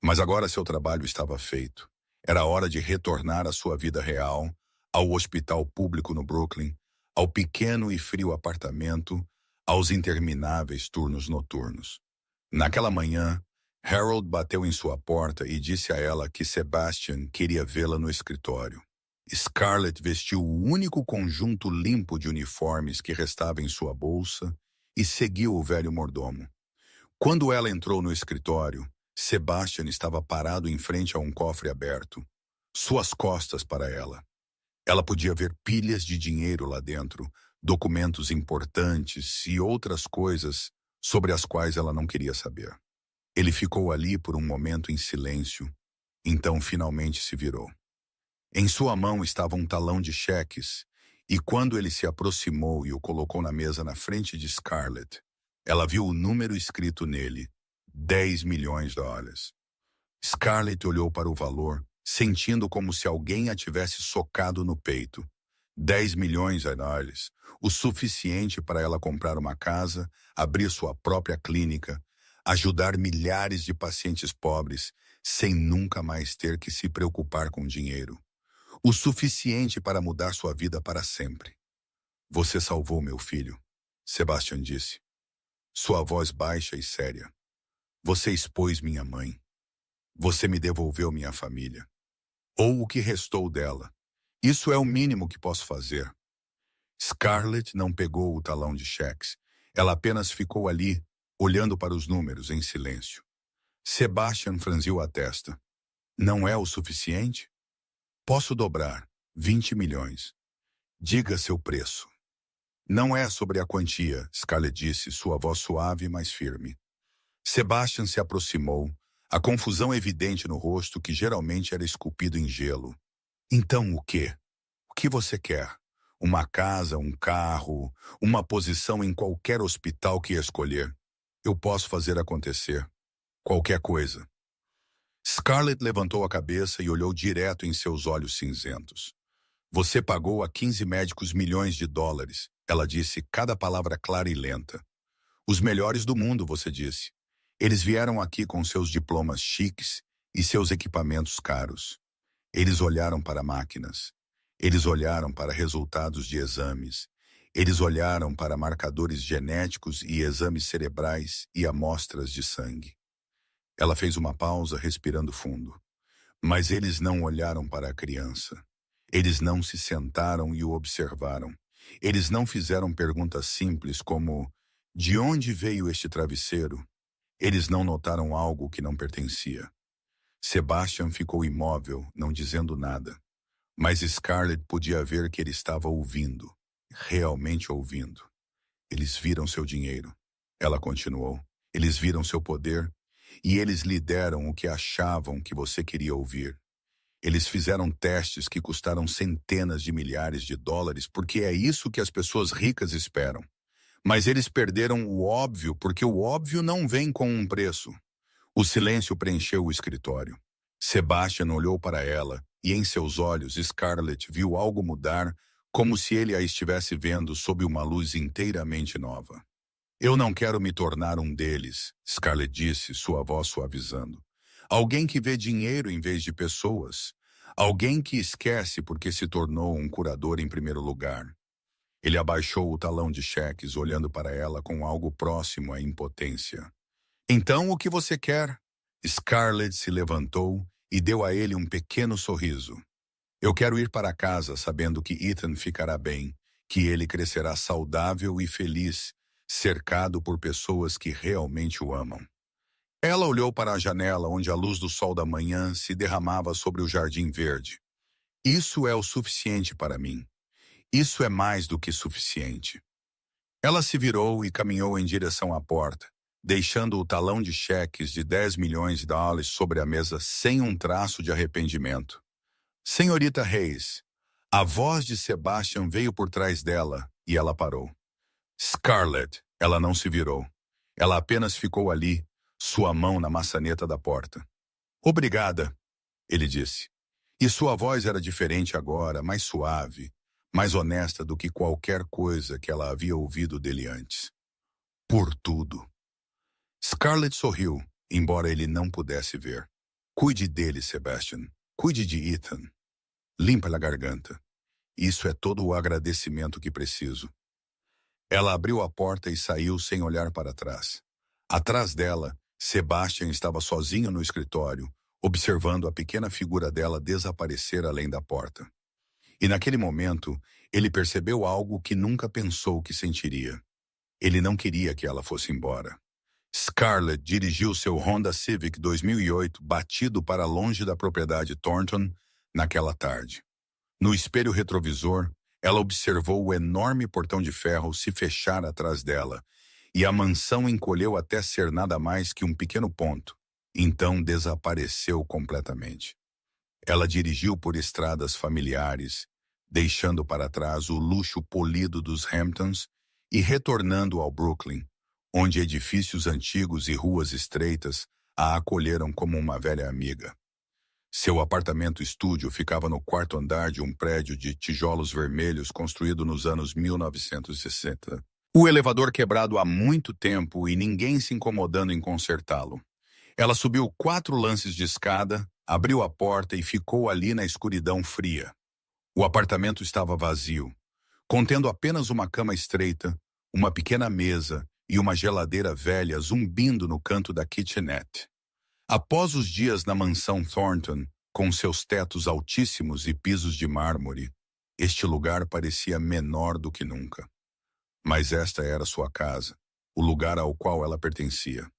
A: Mas agora seu trabalho estava feito. Era hora de retornar à sua vida real, ao hospital público no Brooklyn, ao pequeno e frio apartamento, aos intermináveis turnos noturnos. Naquela manhã, Harold bateu em sua porta e disse a ela que Sebastian queria vê-la no escritório. Scarlett vestiu o único conjunto limpo de uniformes que restava em sua bolsa e seguiu o velho mordomo. Quando ela entrou no escritório, Sebastian estava parado em frente a um cofre aberto, suas costas para ela. Ela podia ver pilhas de dinheiro lá dentro, documentos importantes e outras coisas sobre as quais ela não queria saber. Ele ficou ali por um momento em silêncio, então finalmente se virou. Em sua mão estava um talão de cheques, e quando ele se aproximou e o colocou na mesa na frente de Scarlett, ela viu o número escrito nele, $10 milhões. Scarlett olhou para o valor, sentindo como se alguém a tivesse socado no peito. $10 milhões, o suficiente para ela comprar uma casa, abrir sua própria clínica, ajudar milhares de pacientes pobres sem nunca mais ter que se preocupar com dinheiro. O suficiente para mudar sua vida para sempre. Você salvou meu filho, Sebastian disse. Sua voz baixa e séria. Você expôs minha mãe. Você me devolveu minha família. Ou o que restou dela. Isso é o mínimo que posso fazer. Scarlett não pegou o talão de cheques. Ela apenas ficou ali, olhando para os números em silêncio. Sebastian franziu a testa. Não é o suficiente? Posso dobrar 20 milhões. Diga seu preço. Não é sobre a quantia, Scarlett disse, sua voz suave, mas firme. Sebastian se aproximou, a confusão evidente no rosto que geralmente era esculpido em gelo. Então o quê? O que você quer? Uma casa, um carro, uma posição em qualquer hospital que escolher. Eu posso fazer acontecer. Qualquer coisa. Scarlett levantou a cabeça e olhou direto em seus olhos cinzentos. Você pagou a 15 médicos milhões de dólares. Ela disse cada palavra clara e lenta. Os melhores do mundo, você disse. Eles vieram aqui com seus diplomas chiques e seus equipamentos caros. Eles olharam para máquinas. Eles olharam para resultados de exames. Eles olharam para marcadores genéticos e exames cerebrais e amostras de sangue. Ela fez uma pausa, respirando fundo. Mas eles não olharam para a criança. Eles não se sentaram e o observaram. Eles não fizeram perguntas simples como: de onde veio este travesseiro? Eles não notaram algo que não pertencia. Sebastian ficou imóvel, não dizendo nada. Mas Scarlett podia ver que ele estava ouvindo. Realmente ouvindo. Eles viram seu dinheiro. Ela continuou. Eles viram seu poder. E eles lhe deram o que achavam que você queria ouvir. Eles fizeram testes que custaram centenas de milhares de dólares, porque é isso que as pessoas ricas esperam. Mas eles perderam o óbvio, porque o óbvio não vem com um preço. O silêncio preencheu o escritório. Sebastian olhou para ela, e em seus olhos Scarlett viu algo mudar, como se ele a estivesse vendo sob uma luz inteiramente nova. Eu não quero me tornar um deles, Scarlett disse, sua voz suavizando. Alguém que vê dinheiro em vez de pessoas. Alguém que esquece porque se tornou um curador em primeiro lugar. Ele abaixou o talão de cheques, olhando para ela com algo próximo à impotência. Então, o que você quer? Scarlett se levantou e deu a ele um pequeno sorriso. Eu quero ir para casa sabendo que Ethan ficará bem, que ele crescerá saudável e feliz, cercado por pessoas que realmente o amam. Ela olhou para a janela onde a luz do sol da manhã se derramava sobre o jardim verde. Isso é o suficiente para mim. Isso é mais do que suficiente. Ela se virou e caminhou em direção à porta, deixando o talão de cheques de 10 milhões de dólares sobre a mesa sem um traço de arrependimento. Senhorita Hayes, a voz de Sebastian veio por trás dela e ela parou. Scarlett, ela não se virou. Ela apenas ficou ali, sua mão na maçaneta da porta. Obrigada, ele disse. E sua voz era diferente agora, mais suave, mais honesta do que qualquer coisa que ela havia ouvido dele antes. Por tudo. Scarlett sorriu, embora ele não pudesse ver. Cuide dele, Sebastian. Cuide de Ethan. Limpa-lhe a garganta. Isso é todo o agradecimento que preciso. Ela abriu a porta e saiu sem olhar para trás. Atrás dela, Sebastian estava sozinho no escritório, observando a pequena figura dela desaparecer além da porta. E naquele momento, ele percebeu algo que nunca pensou que sentiria. Ele não queria que ela fosse embora. Scarlett dirigiu seu Honda Civic 2008 batido para longe da propriedade Thornton naquela tarde. No espelho retrovisor, ela observou o enorme portão de ferro se fechar atrás dela, e a mansão encolheu até ser nada mais que um pequeno ponto. Então desapareceu completamente. Ela dirigiu por estradas familiares, deixando para trás o luxo polido dos Hamptons e retornando ao Brooklyn, onde edifícios antigos e ruas estreitas a acolheram como uma velha amiga. Seu apartamento-estúdio ficava no quarto andar de um prédio de tijolos vermelhos construído nos anos 1960. O elevador quebrado há muito tempo e ninguém se incomodando em consertá-lo. Ela subiu 4 lances de escada, abriu a porta e ficou ali na escuridão fria. O apartamento estava vazio, contendo apenas uma cama estreita, uma pequena mesa e uma geladeira velha zumbindo no canto da kitchenette. Após os dias na mansão Thornton, com seus tetos altíssimos e pisos de mármore, este lugar parecia menor do que nunca. Mas esta era sua casa, o lugar ao qual ela pertencia.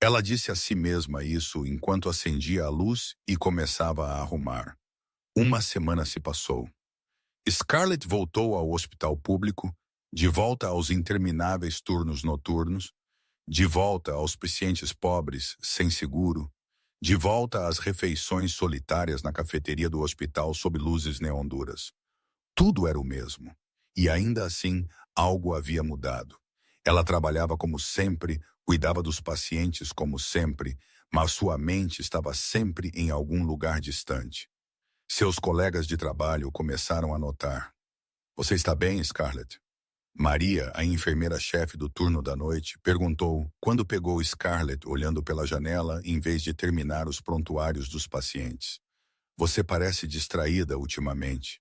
A: Ela disse a si mesma isso enquanto acendia a luz e começava a arrumar. Uma semana se passou. Scarlett voltou ao hospital público, de volta aos intermináveis turnos noturnos, de volta aos pacientes pobres, sem seguro, de volta às refeições solitárias na cafeteria do hospital sob luzes neon-duras. Tudo era o mesmo. E ainda assim, algo havia mudado. Ela trabalhava como sempre, cuidava dos pacientes como sempre, mas sua mente estava sempre em algum lugar distante. Seus colegas de trabalho começaram a notar. Você está bem, Scarlett? Maria, a enfermeira-chefe do turno da noite, perguntou quando pegou Scarlett olhando pela janela em vez de terminar os prontuários dos pacientes. Você parece distraída ultimamente.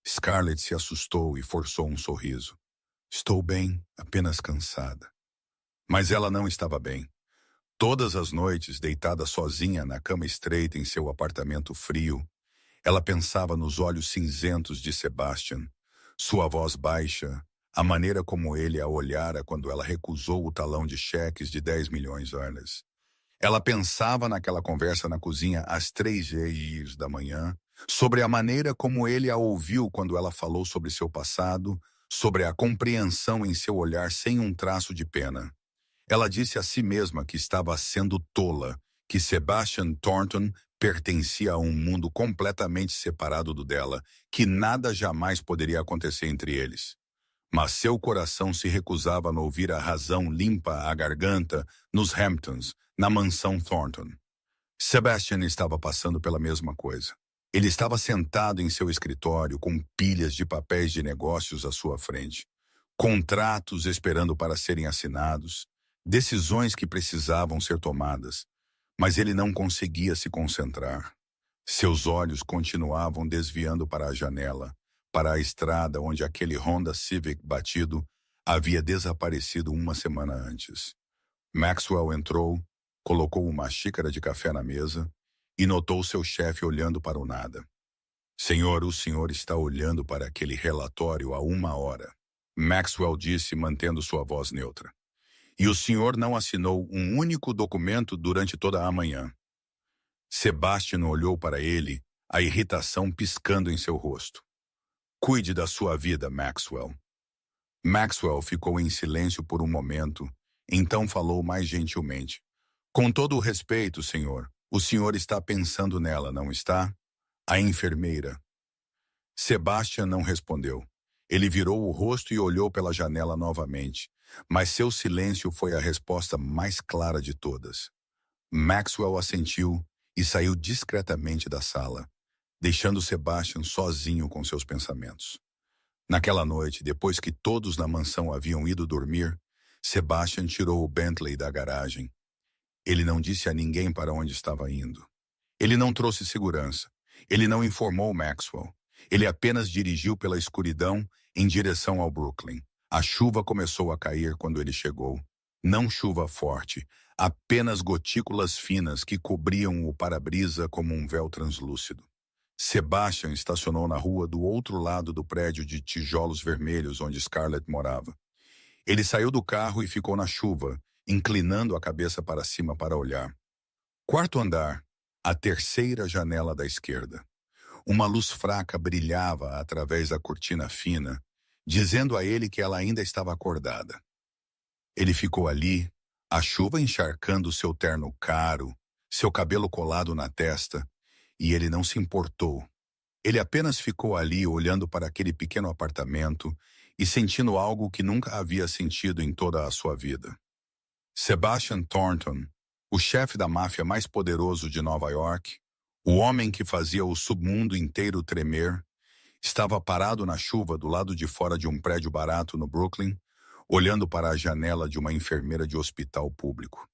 A: Scarlett se assustou e forçou um sorriso. Estou bem, apenas cansada. Mas ela não estava bem. Todas as noites, deitada sozinha na cama estreita em seu apartamento frio, ela pensava nos olhos cinzentos de Sebastian, sua voz baixa, a maneira como ele a olhara quando ela recusou o talão de cheques de 10 milhões de dólares. Ela pensava naquela conversa na cozinha às 3h da manhã, sobre a maneira como ele a ouviu quando ela falou sobre seu passado, sobre a compreensão em seu olhar sem um traço de pena. Ela disse a si mesma que estava sendo tola, que Sebastian Thornton pertencia a um mundo completamente separado do dela, que nada jamais poderia acontecer entre eles. Mas seu coração se recusava a ouvir a razão limpa à garganta nos Hamptons, na mansão Thornton. Sebastian estava passando pela mesma coisa. Ele estava sentado em seu escritório com pilhas de papéis de negócios à sua frente, contratos esperando para serem assinados, decisões que precisavam ser tomadas, mas ele não conseguia se concentrar. Seus olhos continuavam desviando para a janela, para a estrada onde aquele Honda Civic batido havia desaparecido uma semana antes. Maxwell entrou, colocou uma xícara de café na mesa e notou seu chefe olhando para o nada. Senhor, o senhor está olhando para aquele relatório há 1 hora. Maxwell disse, mantendo sua voz neutra. E o senhor não assinou um único documento durante toda a manhã. Sebastian olhou para ele, a irritação piscando em seu rosto. Cuide da sua vida, Maxwell. Maxwell ficou em silêncio por um momento, então falou mais gentilmente. Com todo o respeito, senhor, o senhor está pensando nela, não está? A enfermeira. Sebastian não respondeu. Ele virou o rosto e olhou pela janela novamente, mas seu silêncio foi a resposta mais clara de todas. Maxwell assentiu e saiu discretamente da sala, deixando Sebastian sozinho com seus pensamentos. Naquela noite, depois que todos na mansão haviam ido dormir, Sebastian tirou o Bentley da garagem. Ele não disse a ninguém para onde estava indo. Ele não trouxe segurança. Ele não informou Maxwell. Ele apenas dirigiu pela escuridão em direção ao Brooklyn. A chuva começou a cair quando ele chegou. Não chuva forte, apenas gotículas finas que cobriam o para-brisa como um véu translúcido. Sebastian estacionou na rua do outro lado do prédio de tijolos vermelhos onde Scarlett morava. Ele saiu do carro e ficou na chuva, inclinando a cabeça para cima para olhar. Quarto andar, a terceira janela da esquerda. Uma luz fraca brilhava através da cortina fina, dizendo a ele que ela ainda estava acordada. Ele ficou ali, a chuva encharcando seu terno caro, seu cabelo colado na testa, e ele não se importou. Ele apenas ficou ali olhando para aquele pequeno apartamento e sentindo algo que nunca havia sentido em toda a sua vida. Sebastian Thornton, o chefe da máfia mais poderoso de Nova York, o homem que fazia o submundo inteiro tremer, estava parado na chuva do lado de fora de um prédio barato no Brooklyn, olhando para a janela de uma enfermeira de hospital público.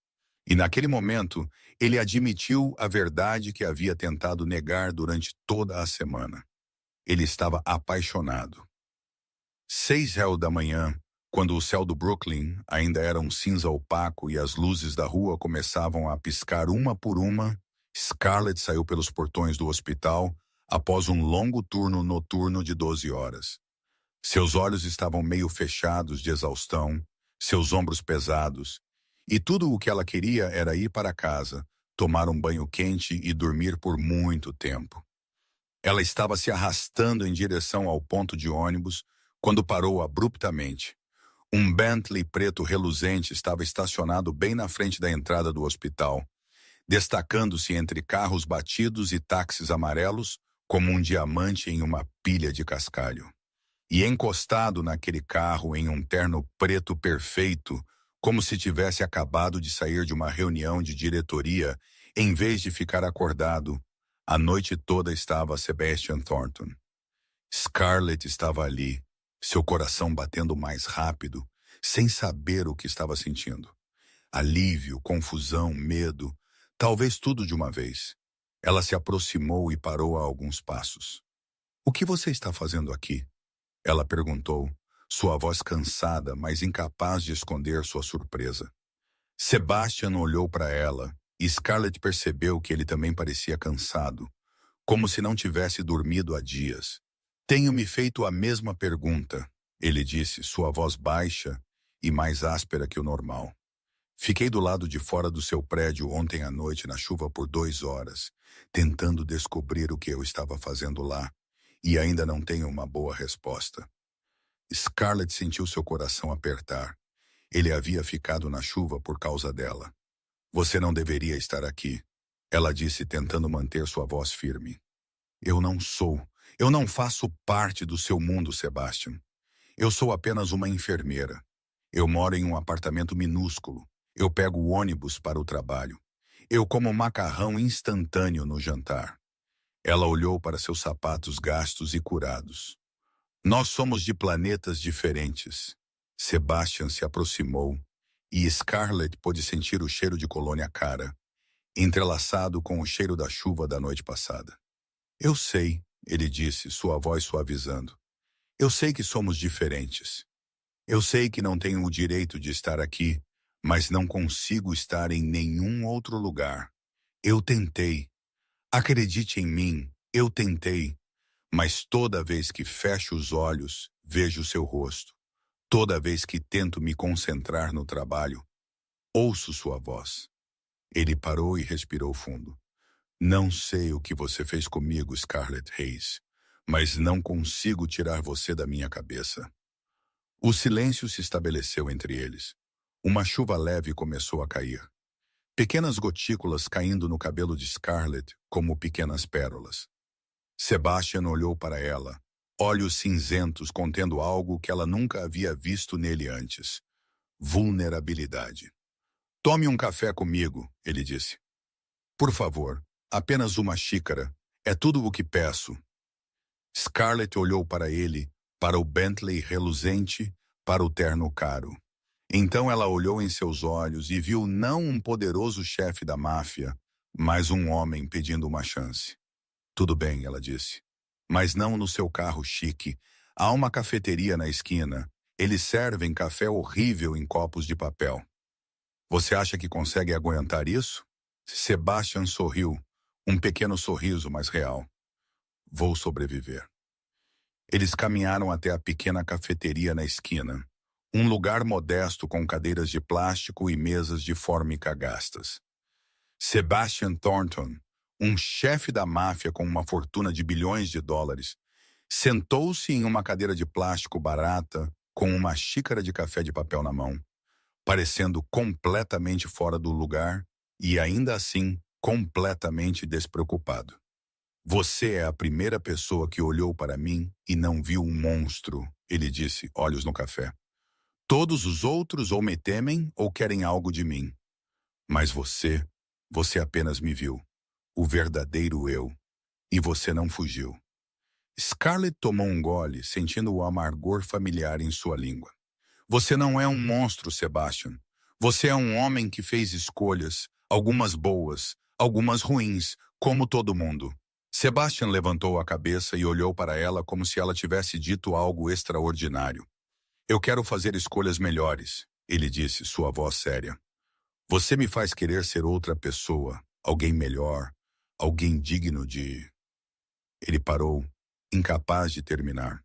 A: E naquele momento, ele admitiu a verdade que havia tentado negar durante toda a semana. Ele estava apaixonado. 6h da manhã, quando o céu do Brooklyn ainda era um cinza opaco e as luzes da rua começavam a piscar uma por uma, Scarlett saiu pelos portões do hospital após um longo turno noturno de 12 horas. Seus olhos estavam meio fechados de exaustão, seus ombros pesados, e tudo o que ela queria era ir para casa, tomar um banho quente e dormir por muito tempo. Ela estava se arrastando em direção ao ponto de ônibus quando parou abruptamente. Um Bentley preto reluzente estava estacionado bem na frente da entrada do hospital, destacando-se entre carros batidos e táxis amarelos como um diamante em uma pilha de cascalho. E encostado naquele carro em um terno preto perfeito, como se tivesse acabado de sair de uma reunião de diretoria, em vez de ficar acordado, a noite toda estava Sebastian Thornton. Scarlett estava ali, seu coração batendo mais rápido, sem saber o que estava sentindo. Alívio, confusão, medo, talvez tudo de uma vez. Ela se aproximou e parou a alguns passos. "O que você está fazendo aqui?" Ela perguntou, sua voz cansada, mas incapaz de esconder sua surpresa. Sebastian olhou para ela e Scarlett percebeu que ele também parecia cansado, como se não tivesse dormido há dias. "Tenho me feito a mesma pergunta", ele disse, sua voz baixa e mais áspera que o normal. "Fiquei do lado de fora do seu prédio ontem à noite na chuva por 2 horas, tentando descobrir o que eu estava fazendo lá, e ainda não tenho uma boa resposta." Scarlett sentiu seu coração apertar. Ele havia ficado na chuva por causa dela. "Você não deveria estar aqui", ela disse, tentando manter sua voz firme. Eu não faço parte do seu mundo, Sebastian. Eu sou apenas uma enfermeira. Eu moro em um apartamento minúsculo. Eu pego o ônibus para o trabalho. Eu como macarrão instantâneo no jantar." Ela olhou para seus sapatos gastos e curados. "Nós somos de planetas diferentes." Sebastian se aproximou e Scarlett pôde sentir o cheiro de colônia cara, entrelaçado com o cheiro da chuva da noite passada. "Eu sei", ele disse, sua voz suavizando. "Eu sei que somos diferentes. Eu sei que não tenho o direito de estar aqui, mas não consigo estar em nenhum outro lugar. Eu tentei. Acredite em mim, eu tentei. Mas toda vez que fecho os olhos, vejo seu rosto. Toda vez que tento me concentrar no trabalho, ouço sua voz." Ele parou e respirou fundo. "Não sei o que você fez comigo, Scarlett Hayes, mas não consigo tirar você da minha cabeça." O silêncio se estabeleceu entre eles. Uma chuva leve começou a cair. Pequenas gotículas caindo no cabelo de Scarlett como pequenas pérolas. Sebastian olhou para ela, olhos cinzentos contendo algo que ela nunca havia visto nele antes. Vulnerabilidade. "Tome um café comigo", ele disse. "Por favor, apenas uma xícara. É tudo o que peço." Scarlett olhou para ele, para o Bentley reluzente, para o terno caro. Então ela olhou em seus olhos e viu não um poderoso chefe da máfia, mas um homem pedindo uma chance. "Tudo bem", ela disse. "Mas não no seu carro chique. Há uma cafeteria na esquina. Eles servem café horrível em copos de papel. Você acha que consegue aguentar isso?" Sebastian sorriu, um pequeno sorriso, mas real. "Vou sobreviver." Eles caminharam até a pequena cafeteria na esquina, um lugar modesto com cadeiras de plástico e mesas de fórmica gastas. Sebastian Thornton, um chefe da máfia com uma fortuna de bilhões de dólares, sentou-se em uma cadeira de plástico barata com uma xícara de café de papel na mão, parecendo completamente fora do lugar e, ainda assim, completamente despreocupado. "Você é a primeira pessoa que olhou para mim e não viu um monstro", ele disse, olhos no café. "Todos os outros ou me temem ou querem algo de mim. Mas você apenas me viu, o verdadeiro eu, e você não fugiu." Scarlett tomou um gole, sentindo o amargor familiar em sua língua. Você não é um monstro, Sebastian. Você é um homem que fez escolhas, algumas boas, algumas ruins, como todo mundo. Sebastian levantou a cabeça e olhou para ela como se ela tivesse dito algo extraordinário. Eu quero fazer escolhas melhores, ele disse, sua voz séria. Você me faz querer ser outra pessoa, alguém melhor, alguém digno de... Ele parou, incapaz de terminar.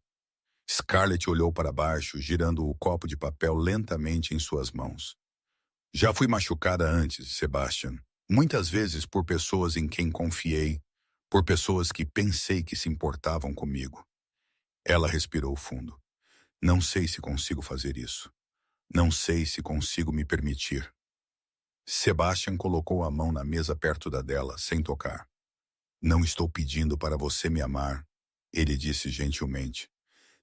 A: Scarlett olhou para baixo, girando o copo de papel lentamente em suas mãos. Já fui machucada antes, Sebastian. Muitas vezes por pessoas em quem confiei, por pessoas que pensei que se importavam comigo. Ela respirou fundo. Não sei se consigo fazer isso. Não sei se consigo me permitir. Sebastian colocou a mão na mesa perto da dela, sem tocar. Não estou pedindo para você me amar, ele disse gentilmente.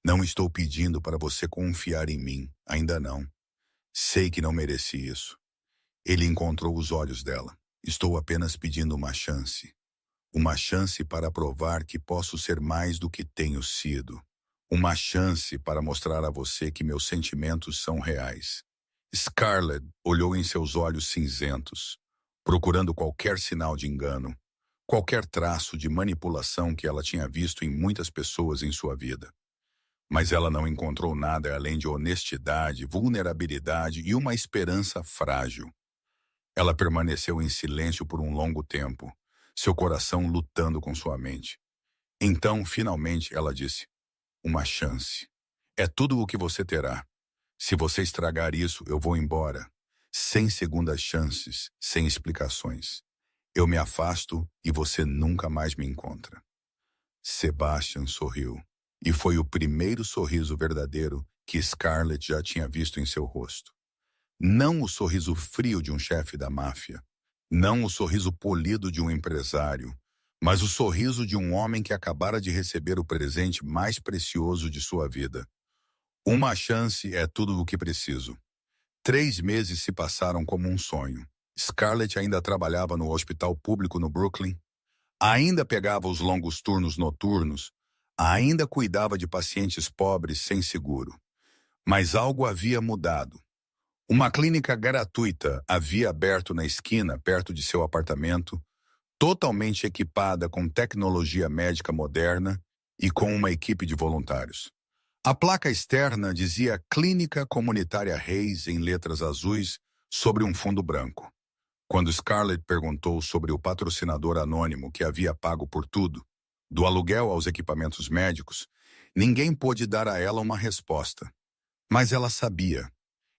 A: Não estou pedindo para você confiar em mim, ainda não. Sei que não mereci isso. Ele encontrou os olhos dela. Estou apenas pedindo uma chance. Uma chance para provar que posso ser mais do que tenho sido. Uma chance para mostrar a você que meus sentimentos são reais. Scarlett olhou em seus olhos cinzentos, procurando qualquer sinal de engano, qualquer traço de manipulação que ela tinha visto em muitas pessoas em sua vida. Mas ela não encontrou nada além de honestidade, vulnerabilidade e uma esperança frágil. Ela permaneceu em silêncio por um longo tempo, seu coração lutando com sua mente. Então, finalmente, ela disse, uma chance. É tudo o que você terá. Se você estragar isso, eu vou embora. Sem segundas chances, sem explicações. Eu me afasto e você nunca mais me encontra. Sebastian sorriu. E foi o primeiro sorriso verdadeiro que Scarlett já tinha visto em seu rosto. Não o sorriso frio de um chefe da máfia. Não o sorriso polido de um empresário. Mas o sorriso de um homem que acabara de receber o presente mais precioso de sua vida. Uma chance é tudo o que preciso. 3 meses se passaram como um sonho. Scarlett ainda trabalhava no hospital público no Brooklyn. Ainda pegava os longos turnos noturnos. Ainda cuidava de pacientes pobres sem seguro. Mas algo havia mudado. Uma clínica gratuita havia aberto na esquina, perto de seu apartamento, totalmente equipada com tecnologia médica moderna e com uma equipe de voluntários. A placa externa dizia Clínica Comunitária Reis em letras azuis sobre um fundo branco. Quando Scarlett perguntou sobre o patrocinador anônimo que havia pago por tudo, do aluguel aos equipamentos médicos, ninguém pôde dar a ela uma resposta. Mas ela sabia.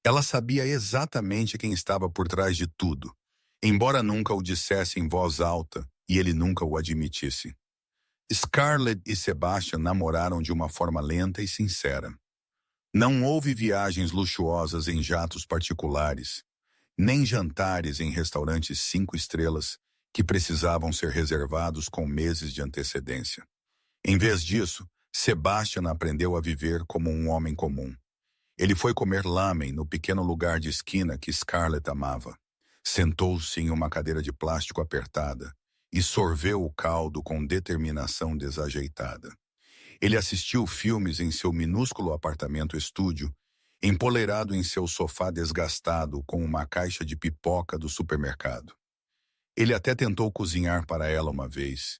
A: Ela sabia exatamente quem estava por trás de tudo, embora nunca o dissesse em voz alta e ele nunca o admitisse. Scarlett e Sebastian namoraram de uma forma lenta e sincera. Não houve viagens luxuosas em jatos particulares, nem jantares em restaurantes 5 estrelas que precisavam ser reservados com meses de antecedência. Em vez disso, Sebastian aprendeu a viver como um homem comum. Ele foi comer lamen no pequeno lugar de esquina que Scarlett amava. Sentou-se em uma cadeira de plástico apertada e sorveu o caldo com determinação desajeitada. Ele assistiu filmes em seu minúsculo apartamento-estúdio, empoleirado em seu sofá desgastado com uma caixa de pipoca do supermercado. Ele até tentou cozinhar para ela uma vez,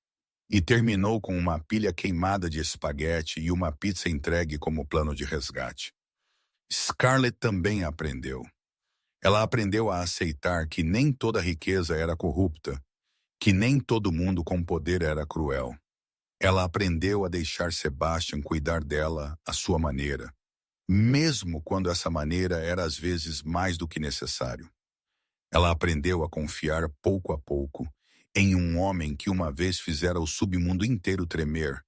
A: e terminou com uma pilha queimada de espaguete e uma pizza entregue como plano de resgate. Scarlett também aprendeu. Ela aprendeu a aceitar que nem toda riqueza era corrupta, que nem todo mundo com poder era cruel. Ela aprendeu a deixar Sebastian cuidar dela à sua maneira, mesmo quando essa maneira era às vezes mais do que necessário. Ela aprendeu a confiar pouco a pouco em um homem que uma vez fizera o submundo inteiro tremer,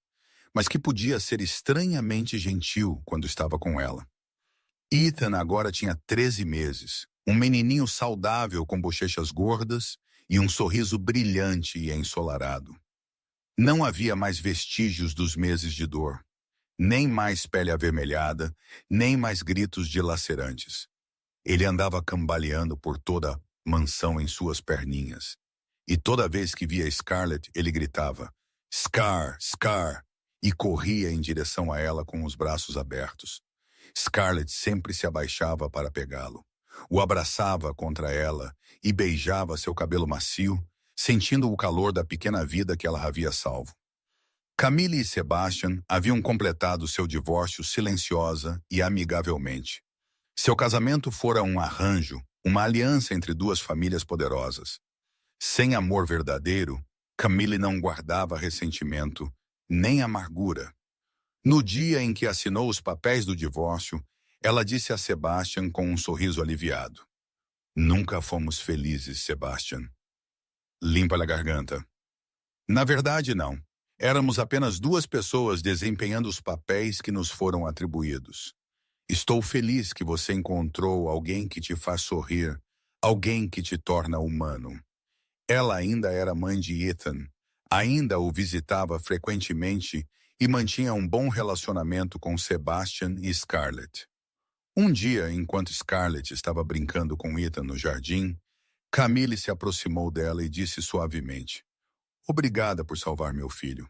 A: mas que podia ser estranhamente gentil quando estava com ela. Ethan agora tinha 13 meses, um menininho saudável com bochechas gordas e um sorriso brilhante e ensolarado. Não havia mais vestígios dos meses de dor, nem mais pele avermelhada, nem mais gritos dilacerantes. Ele andava cambaleando por toda a mansão em suas perninhas. E toda vez que via Scarlett, ele gritava, Scar, Scar, e corria em direção a ela com os braços abertos. Scarlett sempre se abaixava para pegá-lo. O abraçava contra ela e beijava seu cabelo macio, sentindo o calor da pequena vida que ela havia salvo. Camille e Sebastian haviam completado seu divórcio silenciosa e amigavelmente. Seu casamento fora um arranjo, uma aliança entre duas famílias poderosas. Sem amor verdadeiro, Camille não guardava ressentimento, nem amargura. No dia em que assinou os papéis do divórcio, ela disse a Sebastian com um sorriso aliviado: "Nunca fomos felizes, Sebastian." Limpa a garganta. Na verdade, não. Éramos apenas duas pessoas desempenhando os papéis que nos foram atribuídos. Estou feliz que você encontrou alguém que te faz sorrir, alguém que te torna humano. Ela ainda era mãe de Ethan, ainda o visitava frequentemente e mantinha um bom relacionamento com Sebastian e Scarlett. Um dia, enquanto Scarlett estava brincando com Ethan no jardim, Camille se aproximou dela e disse suavemente: "Obrigada por salvar meu filho."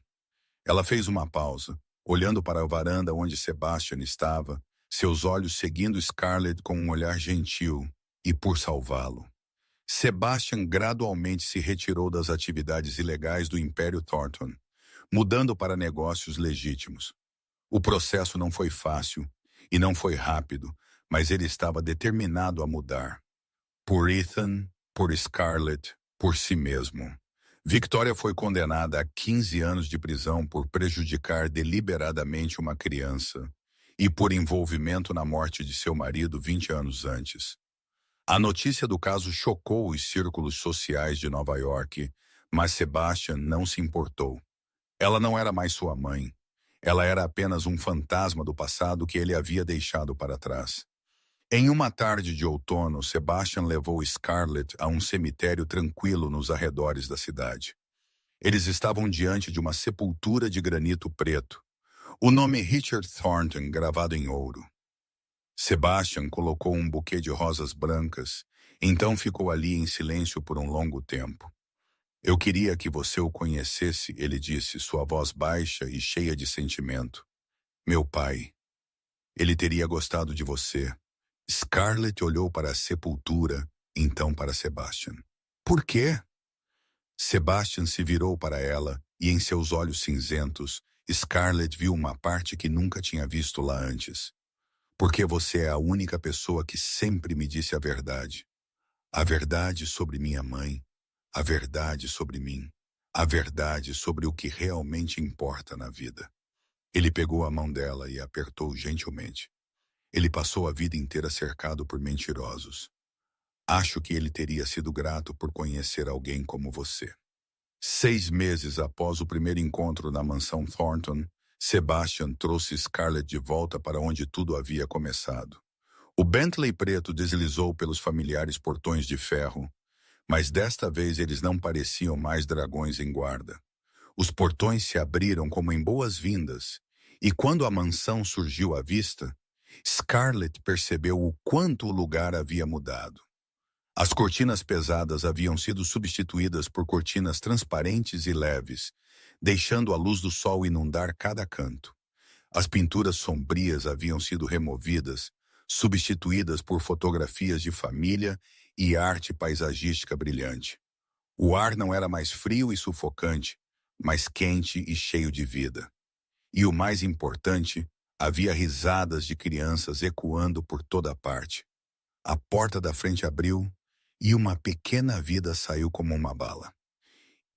A: Ela fez uma pausa, olhando para a varanda onde Sebastian estava, seus olhos seguindo Scarlett com um olhar gentil, e por salvá-lo. Sebastian gradualmente se retirou das atividades ilegais do Império Thornton, mudando para negócios legítimos. O processo não foi fácil e não foi rápido, mas ele estava determinado a mudar. Por Ethan, por Scarlett, por si mesmo. Victoria foi condenada a 15 anos de prisão por prejudicar deliberadamente uma criança e por envolvimento na morte de seu marido 20 anos antes. A notícia do caso chocou os círculos sociais de Nova York, mas Sebastian não se importou. Ela não era mais sua mãe. Ela era apenas um fantasma do passado que ele havia deixado para trás. Em uma tarde de outono, Sebastian levou Scarlett a um cemitério tranquilo nos arredores da cidade. Eles estavam diante de uma sepultura de granito preto. O nome Richard Thornton gravado em ouro. Sebastian colocou um buquê de rosas brancas, então ficou ali em silêncio por um longo tempo. "Eu queria que você o conhecesse", ele disse, sua voz baixa e cheia de sentimento. "Meu pai. Ele teria gostado de você." Scarlett olhou para a sepultura, então para Sebastian. "Por quê?" Sebastian se virou para ela e em seus olhos cinzentos, Scarlett viu uma parte que nunca tinha visto lá antes. "Porque você é a única pessoa que sempre me disse a verdade. A verdade sobre minha mãe, a verdade sobre mim, a verdade sobre o que realmente importa na vida." Ele pegou a mão dela e a apertou gentilmente. Ele passou a vida inteira cercado por mentirosos. Acho que ele teria sido grato por conhecer alguém como você. 6 meses após o primeiro encontro na mansão Thornton, Sebastian trouxe Scarlett de volta para onde tudo havia começado. O Bentley preto deslizou pelos familiares portões de ferro, mas desta vez eles não pareciam mais dragões em guarda. Os portões se abriram como em boas-vindas, e quando a mansão surgiu à vista, Scarlett percebeu o quanto o lugar havia mudado. As cortinas pesadas haviam sido substituídas por cortinas transparentes e leves, deixando a luz do sol inundar cada canto. As pinturas sombrias haviam sido removidas, substituídas por fotografias de família e arte paisagística brilhante. O ar não era mais frio e sufocante, mas quente e cheio de vida. E o mais importante, havia risadas de crianças ecoando por toda parte. A porta da frente abriu e uma pequena vida saiu como uma bala.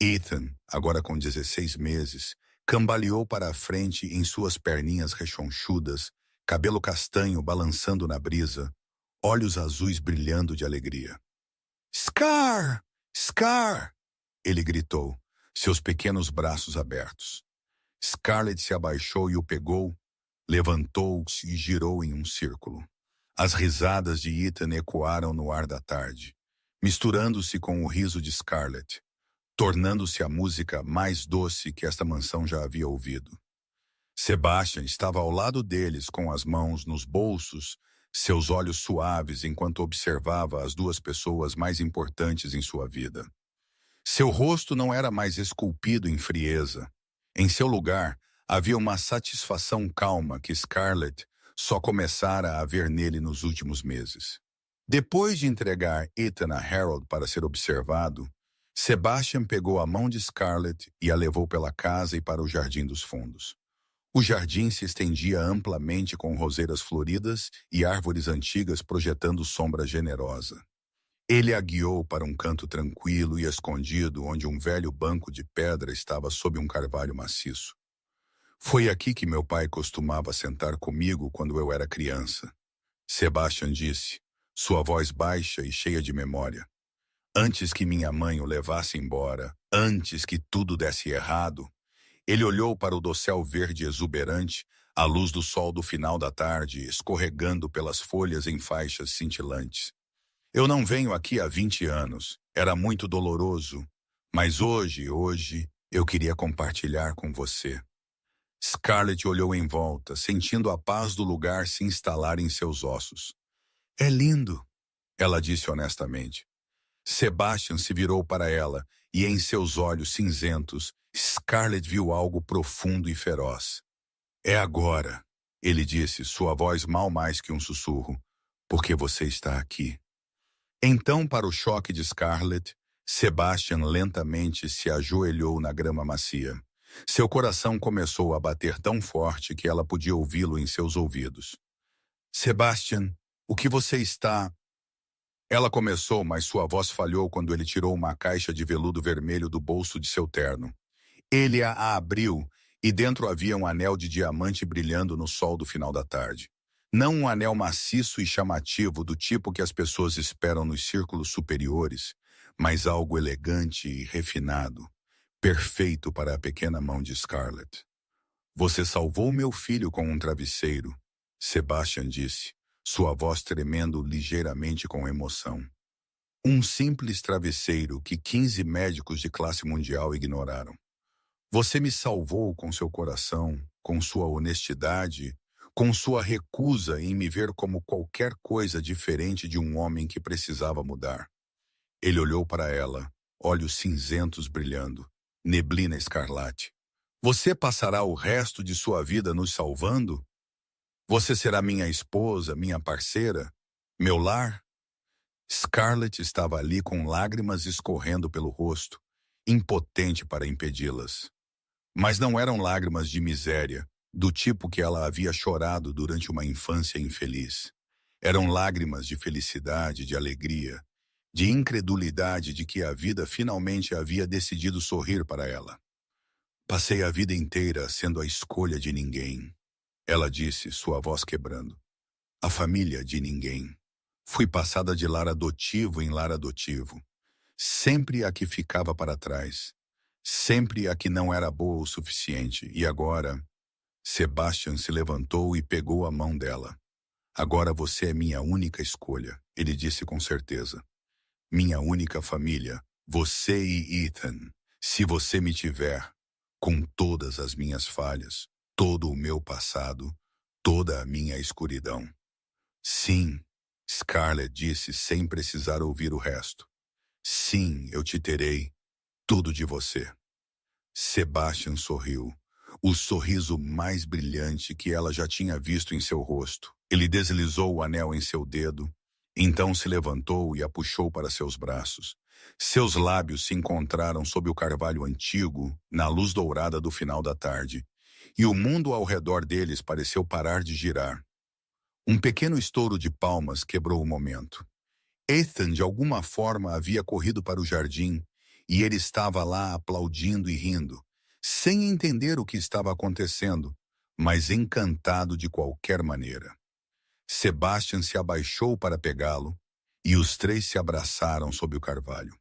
A: Ethan, agora com 16 meses, cambaleou para a frente em suas perninhas rechonchudas, cabelo castanho balançando na brisa, olhos azuis brilhando de alegria. "Scar! Scar!" ele gritou, seus pequenos braços abertos. Scarlett se abaixou e o pegou, levantou-se e girou em um círculo. As risadas de Ethan ecoaram no ar da tarde, misturando-se com o riso de Scarlett, tornando-se a música mais doce que esta mansão já havia ouvido. Sebastian estava ao lado deles com as mãos nos bolsos, seus olhos suaves enquanto observava as duas pessoas mais importantes em sua vida. Seu rosto não era mais esculpido em frieza. Em seu lugar, havia uma satisfação calma que Scarlett só começara a ver nele nos últimos meses. Depois de entregar Ethan a Harold para ser observado, Sebastian pegou a mão de Scarlett e a levou pela casa e para o Jardim dos Fundos. O jardim se estendia amplamente com roseiras floridas e árvores antigas projetando sombra generosa. Ele a guiou para um canto tranquilo e escondido onde um velho banco de pedra estava sob um carvalho maciço. Foi aqui que meu pai costumava sentar comigo quando eu era criança. Sebastian disse, sua voz baixa e cheia de memória. Antes que minha mãe o levasse embora, antes que tudo desse errado, ele olhou para o dossel verde exuberante, à luz do sol do final da tarde, escorregando pelas folhas em faixas cintilantes. Eu não venho aqui há 20 anos. Era muito doloroso. Mas hoje, eu queria compartilhar com você. Scarlett olhou em volta, sentindo a paz do lugar se instalar em seus ossos. É lindo, ela disse honestamente. Sebastian se virou para ela e em seus olhos cinzentos, Scarlett viu algo profundo e feroz. É agora, ele disse, sua voz mal mais que um sussurro, porque você está aqui. Então, para o choque de Scarlett, Sebastian lentamente se ajoelhou na grama macia. Seu coração começou a bater tão forte que ela podia ouvi-lo em seus ouvidos. Sebastian, o que você está... Ela começou, mas sua voz falhou quando ele tirou uma caixa de veludo vermelho do bolso de seu terno. Ele a abriu e dentro havia um anel de diamante brilhando no sol do final da tarde. Não um anel maciço e chamativo do tipo que as pessoas esperam nos círculos superiores, mas algo elegante e refinado, perfeito para a pequena mão de Scarlett. Você salvou meu filho com um travesseiro, Sebastian disse, sua voz tremendo ligeiramente com emoção. Um simples travesseiro que 15 médicos de classe mundial ignoraram. Você me salvou com seu coração, com sua honestidade, com sua recusa em me ver como qualquer coisa diferente de um homem que precisava mudar. Ele olhou para ela, olhos cinzentos brilhando, neblina escarlate. Você passará o resto de sua vida nos salvando? Você será minha esposa, minha parceira, meu lar? Scarlett estava ali com lágrimas escorrendo pelo rosto, impotente para impedi-las. Mas não eram lágrimas de miséria, do tipo que ela havia chorado durante uma infância infeliz. Eram lágrimas de felicidade, de alegria, de incredulidade de que a vida finalmente havia decidido sorrir para ela. Passei a vida inteira sendo a escolha de ninguém, ela disse, sua voz quebrando. A família de ninguém. Fui passada de lar adotivo em lar adotivo. Sempre a que ficava para trás. Sempre a que não era boa o suficiente. E agora... Sebastian se levantou e pegou a mão dela. Agora você é minha única escolha, ele disse com certeza. Minha única família, você e Ethan. Se você me tiver, com todas as minhas falhas, todo o meu passado, toda a minha escuridão. Sim, Scarlett disse sem precisar ouvir o resto. Sim, eu te terei, tudo de você. Sebastian sorriu. O sorriso mais brilhante que ela já tinha visto em seu rosto. Ele deslizou o anel em seu dedo, então se levantou e a puxou para seus braços. Seus lábios se encontraram sob o carvalho antigo, na luz dourada do final da tarde, e o mundo ao redor deles pareceu parar de girar. Um pequeno estouro de palmas quebrou o momento. Ethan, de alguma forma, havia corrido para o jardim, e ele estava lá aplaudindo e rindo, sem entender o que estava acontecendo, mas encantado de qualquer maneira. Sebastian se abaixou para pegá-lo, e os três se abraçaram sob o carvalho.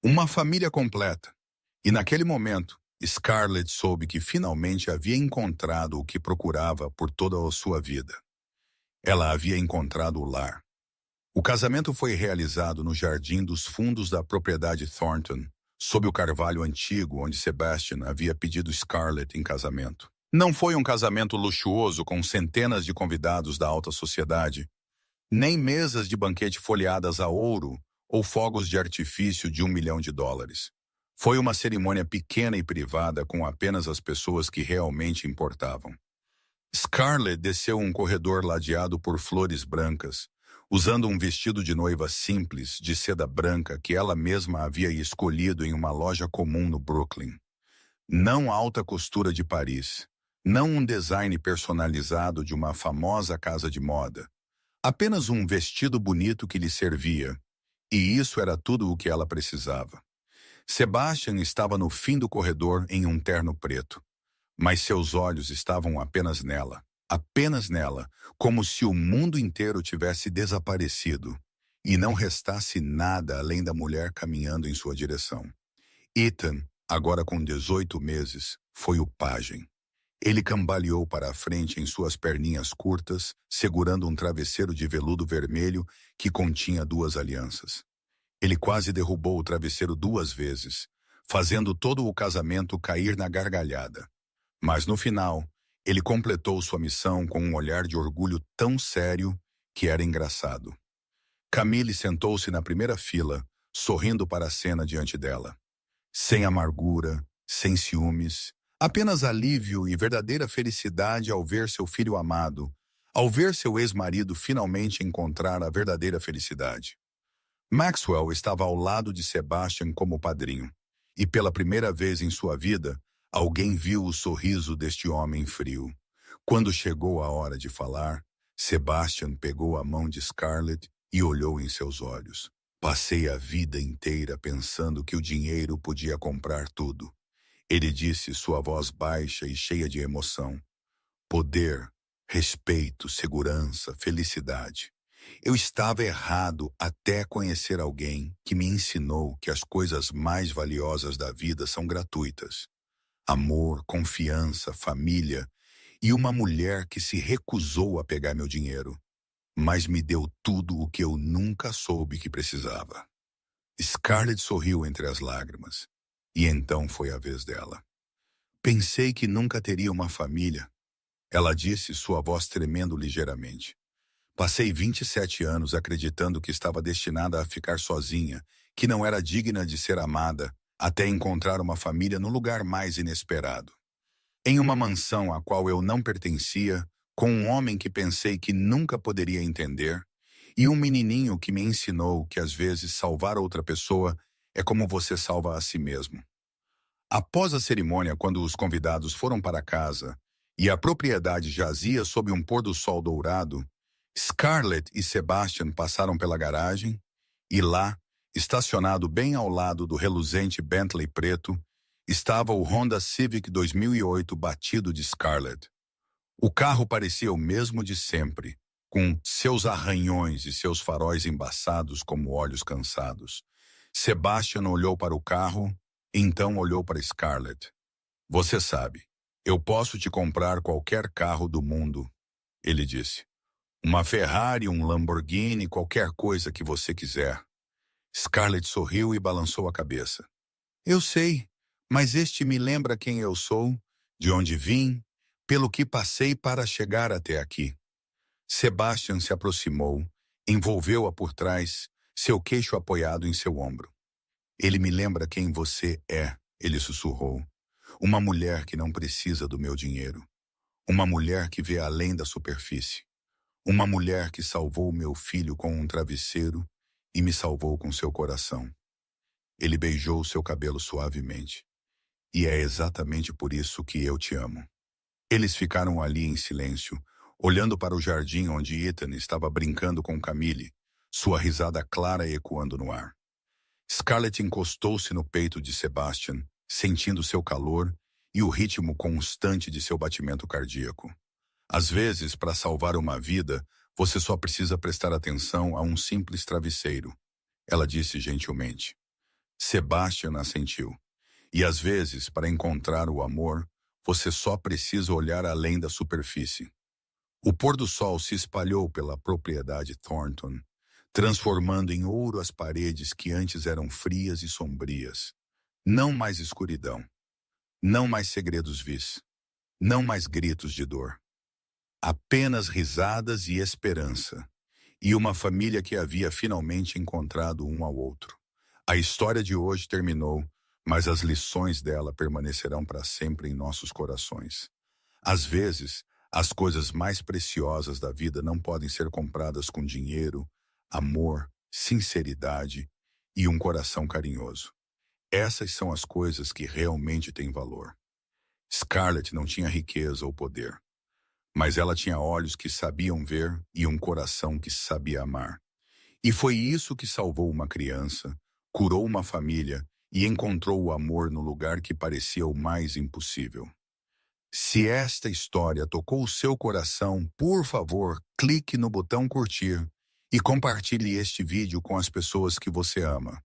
A: Uma família completa. E naquele momento, Scarlett soube que finalmente havia encontrado o que procurava por toda a sua vida. Ela havia encontrado o lar. O casamento foi realizado no jardim dos fundos da propriedade Thornton, sob o carvalho antigo onde Sebastian havia pedido Scarlett em casamento. Não foi um casamento luxuoso com centenas de convidados da alta sociedade, nem mesas de banquete folheadas a ouro ou fogos de artifício de $1 milhão. Foi uma cerimônia pequena e privada com apenas as pessoas que realmente importavam. Scarlett desceu um corredor ladeado por flores brancas, usando um vestido de noiva simples, de seda branca, que ela mesma havia escolhido em uma loja comum no Brooklyn. Não alta costura de Paris, não um design personalizado de uma famosa casa de moda. Apenas um vestido bonito que lhe servia, e isso era tudo o que ela precisava. Sebastian estava no fim do corredor em um terno preto, mas seus olhos estavam apenas nela, como se o mundo inteiro tivesse desaparecido e não restasse nada além da mulher caminhando em sua direção. Ethan, agora com 18 meses, foi o pajem. Ele cambaleou para a frente em suas perninhas curtas, segurando um travesseiro de veludo vermelho que continha duas alianças. Ele quase derrubou o travesseiro 2 vezes, fazendo todo o casamento cair na gargalhada. Mas no final, ele completou sua missão com um olhar de orgulho tão sério que era engraçado. Camille sentou-se na primeira fila, sorrindo para a cena diante dela. Sem amargura, sem ciúmes, apenas alívio e verdadeira felicidade ao ver seu filho amado, ao ver seu ex-marido finalmente encontrar a verdadeira felicidade. Maxwell estava ao lado de Sebastian como padrinho, e pela primeira vez em sua vida, alguém viu o sorriso deste homem frio. Quando chegou a hora de falar, Sebastian pegou a mão de Scarlett e olhou em seus olhos. Passei a vida inteira pensando que o dinheiro podia comprar tudo. Ele disse, sua voz baixa e cheia de emoção. Poder, respeito, segurança, felicidade. Eu estava errado até conhecer alguém que me ensinou que as coisas mais valiosas da vida são gratuitas. Amor, confiança, família e uma mulher que se recusou a pegar meu dinheiro, mas me deu tudo o que eu nunca soube que precisava. Scarlett sorriu entre as lágrimas, e então foi a vez dela. Pensei que nunca teria uma família, ela disse, sua voz tremendo ligeiramente. Passei 27 anos acreditando que estava destinada a ficar sozinha, que não era digna de ser amada, até encontrar uma família no lugar mais inesperado. Em uma mansão a qual eu não pertencia, com um homem que pensei que nunca poderia entender, e um menininho que me ensinou que às vezes salvar outra pessoa é como você salva a si mesmo. Após a cerimônia, quando os convidados foram para casa e a propriedade jazia sob um pôr-do-sol dourado, Scarlett e Sebastian passaram pela garagem e lá, estacionado bem ao lado do reluzente Bentley preto, estava o Honda Civic 2008 batido de Scarlett. O carro parecia o mesmo de sempre, com seus arranhões e seus faróis embaçados como olhos cansados. Sebastian olhou para o carro, então olhou para Scarlett. Você sabe, eu posso te comprar qualquer carro do mundo, ele disse. Uma Ferrari, um Lamborghini, qualquer coisa que você quiser. Scarlett sorriu e balançou a cabeça. Eu sei, mas este me lembra quem eu sou, de onde vim, pelo que passei para chegar até aqui. Sebastian se aproximou, envolveu-a por trás, seu queixo apoiado em seu ombro. Ele me lembra quem você é, ele sussurrou. Uma mulher que não precisa do meu dinheiro. Uma mulher que vê além da superfície. Uma mulher que salvou meu filho com um travesseiro e me salvou com seu coração. Ele beijou seu cabelo suavemente. E é exatamente por isso que eu te amo. Eles ficaram ali em silêncio, olhando para o jardim onde Ethan estava brincando com Camille, sua risada clara ecoando no ar. Scarlett encostou-se no peito de Sebastian, sentindo seu calor e o ritmo constante de seu batimento cardíaco. Às vezes, para salvar uma vida, você só precisa prestar atenção a um simples travesseiro, ela disse gentilmente. Sebastian assentiu. E às vezes, para encontrar o amor, você só precisa olhar além da superfície. O pôr-do-sol se espalhou pela propriedade Thornton, transformando em ouro as paredes que antes eram frias e sombrias. Não mais escuridão. Não mais segredos vis. Não mais gritos de dor. Apenas risadas e esperança. E uma família que havia finalmente encontrado um ao outro. A história de hoje terminou, mas as lições dela permanecerão para sempre em nossos corações. Às vezes, As coisas mais preciosas da vida não podem ser compradas com dinheiro, amor, sinceridade e um coração carinhoso. Essas são as coisas que realmente têm valor. Scarlett não tinha riqueza ou poder, mas ela tinha olhos que sabiam ver e um coração que sabia amar. E foi isso que salvou uma criança, curou uma família e encontrou o amor no lugar que parecia o mais impossível. Se esta história tocou o seu coração, por favor, clique no botão curtir e compartilhe este vídeo com as pessoas que você ama.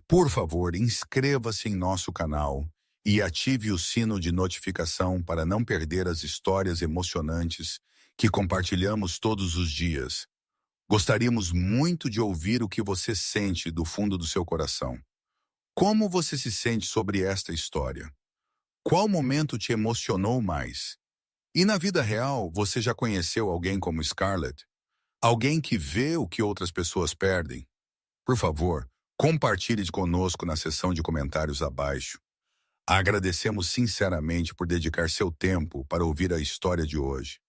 A: Por favor, inscreva-se em nosso canal e ative o sino de notificação para não perder as histórias emocionantes que compartilhamos todos os dias. Gostaríamos muito de ouvir o que você sente do fundo do seu coração. Como você se sente sobre esta história? Qual momento te emocionou mais? E na vida real, você já conheceu alguém como Scarlett? Alguém que vê o que outras pessoas perdem? Por favor, compartilhe conosco na seção de comentários abaixo. Agradecemos sinceramente por dedicar seu tempo para ouvir a história de hoje.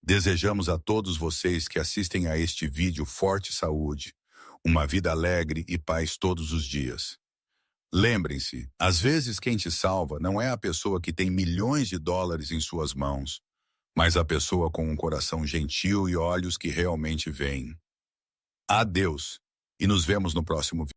A: Desejamos a todos vocês que assistem a este vídeo forte saúde, uma vida alegre e paz todos os dias. Lembrem-se, às vezes quem te salva não é a pessoa que tem milhões de dólares em suas mãos, mas a pessoa com um coração gentil e olhos que realmente veem. Adeus, e nos vemos no próximo vídeo.